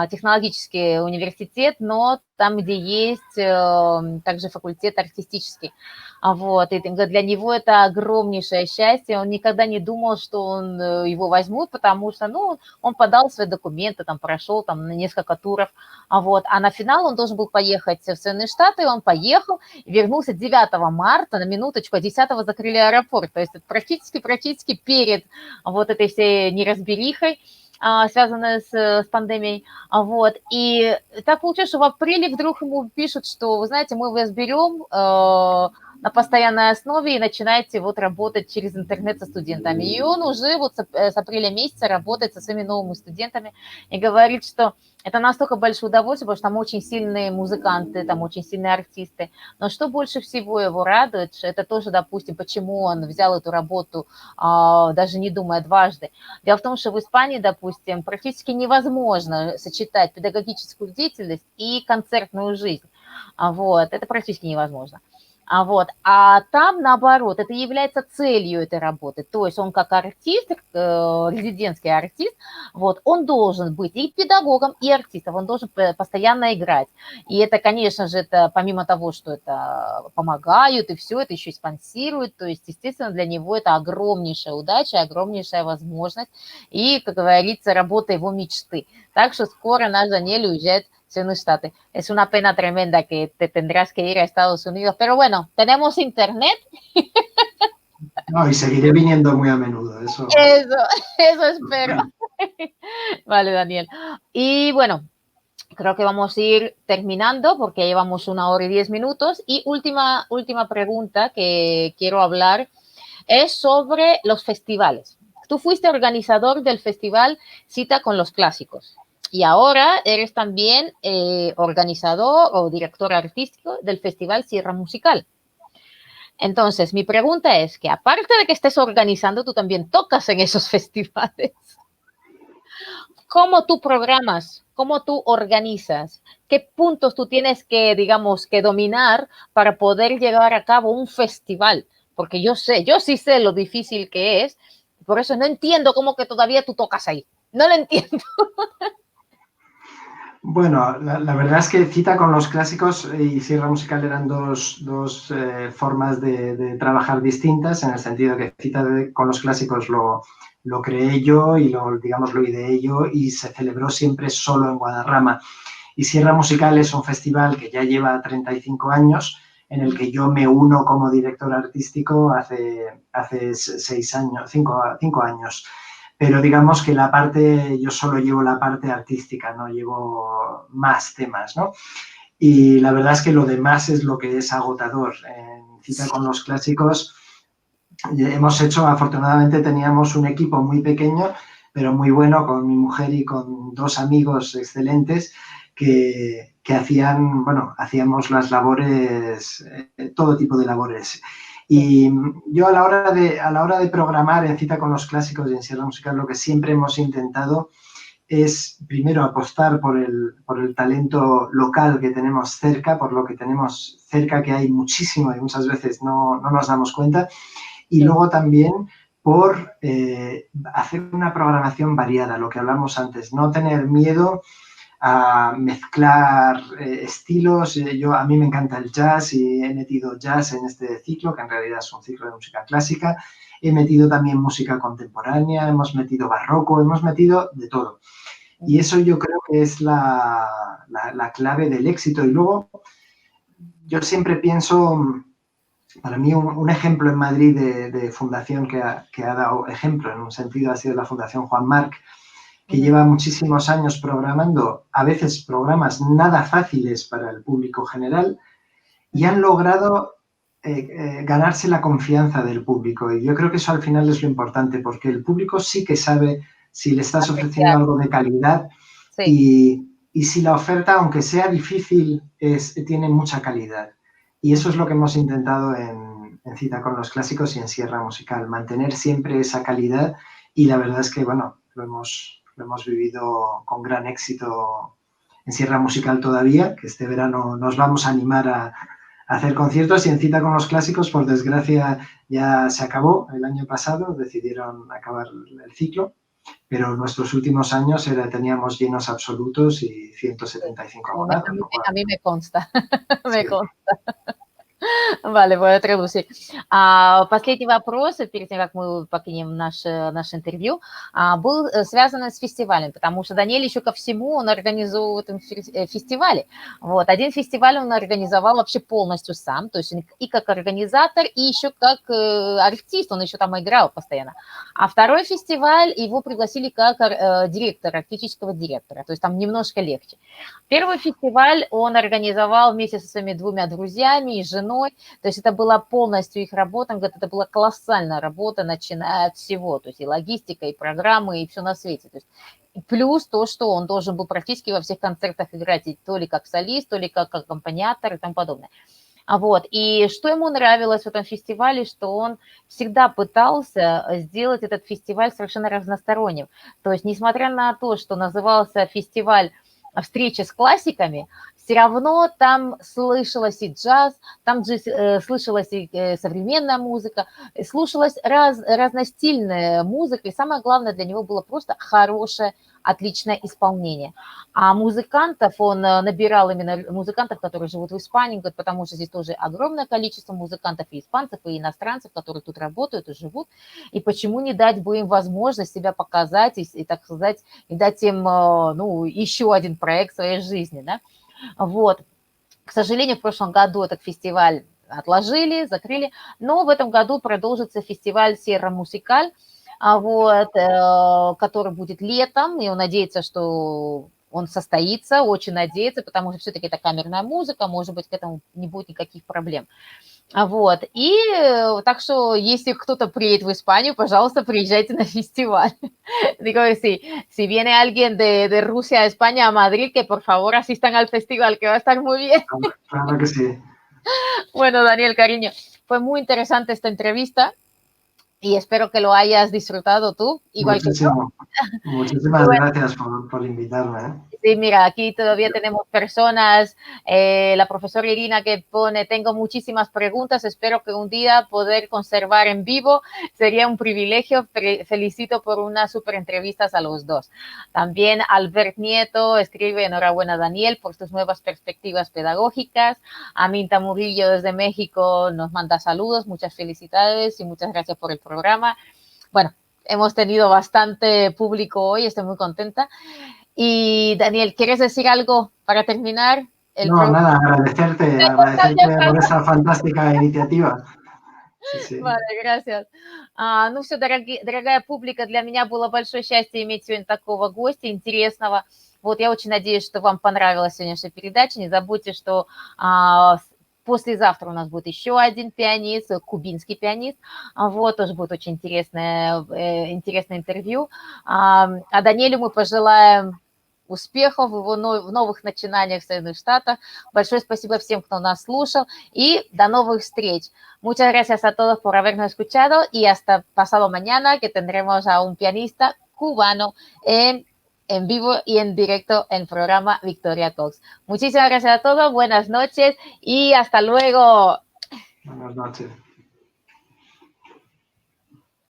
технологический университет, но там, где есть также факультет артистический. Вот, и для него это огромнейшее счастье. Он никогда не думал, что он его возьмут, потому что, ну, он подал свои документы, там, прошел там на несколько туров, вот, а на финал он должен был поехать в Соединенные Штаты, он поехал, вернулся 9 марта, на минуточку, а 10 закрыли аэропорт, то есть это практически перед вот этой всей неразберихой, связанная с пандемией, вот, и так получилось, что в апреле вдруг ему пишут, что, вы знаете, мы вас берем на постоянной основе и начинаете вот работать через интернет со студентами. И он уже вот с апреля месяца работает со своими новыми студентами и говорит, что это настолько большое удовольствие, потому что там очень сильные музыканты, там очень сильные артисты. Но что больше всего его радует, это тоже, допустим, почему он взял эту работу, даже не думая дважды. Дело в том, что в Испании, допустим, практически невозможно сочетать педагогическую деятельность и концертную жизнь. Вот, это практически невозможно. А там, наоборот, это является целью этой работы. То есть он как артист, резидентский артист, вот, он должен быть и педагогом, и артистом, он должен постоянно играть. И это, конечно же, это помимо того, что это помогают, и все, это еще и спонсируют. То есть, естественно, для него это огромнейшая удача, огромнейшая возможность. И, как говорится, работа его мечты. Так что скоро наш Даниэль уезжает Sonos State. Es una pena tremenda que te tendrás que ir a Estados Unidos, pero bueno, tenemos internet. No, y seguiré viniendo muy a menudo, eso. Eso espero. Vale, Daniel. Y bueno, creo que vamos a ir terminando porque ya llevamos 1 hora y 10 minutos. Y última pregunta que quiero hablar es sobre los festivales. Tú fuiste organizador del festival Cita con los Clásicos. Y ahora eres también organizador o director artístico del Festival Sierra Musical. Entonces, mi pregunta es que aparte de que estés organizando, tú también tocas en esos festivales. ¿Cómo tú programas? ¿Cómo tú organizas? ¿Qué puntos tú tienes que, digamos, que dominar para poder llevar a cabo un festival? Porque yo sí sé lo difícil que es, por eso no entiendo cómo que todavía tú tocas ahí. No lo entiendo. Bueno, la verdad es que Cita con los Clásicos y Sierra Musical eran dos formas de trabajar distintas, en el sentido que Cita con los Clásicos lo creé yo y lo ideé yo y se celebró siempre solo en Guadarrama. Y Sierra Musical es un festival que ya lleva 35 años, en el que yo me uno como director artístico hace 5 años. Pero digamos que yo solo llevo la parte artística, no llevo más temas, ¿no? Y la verdad es que lo demás es lo que es agotador. En Cita con los Clásicos afortunadamente teníamos un equipo muy pequeño, pero muy bueno, con mi mujer y con 2 amigos excelentes que hacíamos las labores, todo tipo de labores. Y yo a la hora de programar en Cita con los Clásicos y en Sierra Musical, lo que siempre hemos intentado es primero apostar por el talento local que tenemos cerca, por lo que tenemos cerca, que hay muchísimo y muchas veces no nos damos cuenta, y luego también por hacer una programación variada, lo que hablamos antes, no tener miedo a mezclar estilos. A mí me encanta el jazz y he metido jazz en este ciclo, que en realidad es un ciclo de música clásica. He metido también música contemporánea, hemos metido barroco, hemos metido de todo. Y eso yo creo que es la clave del éxito. Y luego yo siempre pienso, para mí un ejemplo en Madrid de fundación que ha dado ejemplo, en un sentido, ha sido la Fundación Juan Marc, que lleva muchísimos años programando, a veces programas nada fáciles para el público general, y han logrado ganarse la confianza del público. Y yo creo que eso al final es lo importante, porque el público sí que sabe si le estás ofreciendo algo de calidad, sí. Y si la oferta, aunque sea difícil, tiene mucha calidad. Y eso es lo que hemos intentado en Cita con los Clásicos y en Sierra Musical, mantener siempre esa calidad, y la verdad es que, bueno, lo hemos vivido con gran éxito en Sierra Musical todavía, que este verano nos vamos a animar a hacer conciertos, y en Cita con los Clásicos, por desgracia, ya se acabó el año pasado, decidieron acabar el ciclo. pero en nuestros últimos años teníamos llenos absolutos y 175 abonados. A mí me consta, me Sí. consta. Vale, voy a traducir. Последний вопрос, перед тем, как мы покинем наше интервью, был связан с фестивалем, потому что Даниэль еще ко всему, он организовывает фестивали. Вот. Один фестиваль он организовал вообще полностью сам, то есть и как организатор, и еще как артист, он еще там играл постоянно. А второй фестиваль, его пригласили как директора, артистического директора, то есть там немножко легче. Первый фестиваль он организовал вместе со своими двумя друзьями и женой, то есть это была полностью их работа, он говорит, это была колоссальная работа, начиная от всего, то есть и логистика, и программы, и все на свете. То есть, и плюс то, что он должен был практически во всех концертах играть, то ли как солист, то ли как аккомпаниатор и тому подобное. Вот. И что ему нравилось в этом фестивале, что он всегда пытался сделать этот фестиваль совершенно разносторонним. То есть, несмотря на то, что назывался фестиваль встречи с классиками, все равно там слышалась и джаз, там же слышалась и современная музыка, слушалась разностильная музыка, и самое главное для него было просто хорошее, отличное исполнение. А музыкантов, он набирал именно музыкантов, которые живут в Испании, потому что здесь тоже огромное количество музыкантов и испанцев, и иностранцев, которые тут работают и живут, и почему не дать бы им возможность себя показать и так сказать, и дать им, ну, еще один проект в своей жизни, да. Вот. К сожалению, в прошлом году этот фестиваль отложили, закрыли, но в этом году продолжится фестиваль Sierra Musical, вот, который будет летом, и он надеется, что он состоится, очень надеется, потому что все-таки это камерная музыка, может быть, к этому не будет никаких проблем. Вот, и так что, если кто-то приедет в Испанию, пожалуйста, приезжайте на фестиваль. Digo que si viene alguien de Rusia a España, a Madrid, que por favor asistan al festival, que va a estar muy bien. Claro que sí. Bueno, Daniel, cariño, fue muy interesante esta entrevista y espero que lo hayas disfrutado tú, igual Muchísimo. que yo. Muchísimas Bueno, gracias por invitarme. sí, mira, aquí todavía tenemos personas, la profesora Irina que pone, tengo muchísimas preguntas, espero que un día poder conservar en vivo, sería un privilegio, felicito por unas super entrevistas a los dos. También Albert Nieto escribe, enhorabuena Daniel por tus nuevas perspectivas pedagógicas. Aminta Murillo desde México nos manda saludos, muchas felicidades y muchas gracias por el programa. Bueno, hemos tenido bastante público hoy, estoy muy contenta. Y Daniel, ¿quieres decir algo para terminar? No, nada, agradecerte por esa фантастика инициатива. Sí. Vale, gracias. Ну все, дорогая публика, для меня было большое счастье иметь сегодня такого гостя интересного. Вот я очень надеюсь, что вам понравилась сегодняшняя передача. Не забудьте, что послезавтра у нас будет еще один пианист, кубинский пианист. Вот, тоже будет очень интересное интервью. А Даниэлю мы пожелаем успехов в его новых начинаниях в Соединенных Штатах. Большое спасибо всем, кто нас слушал, и до новых встреч. Muchas gracias a todos por habernos escuchado y hasta pasado mañana, que tendremos a un pianista cubano en vivo y en directo en el programa Victoria Talks. Muchísimas gracias a todos, buenas noches y hasta luego. Buenas noches.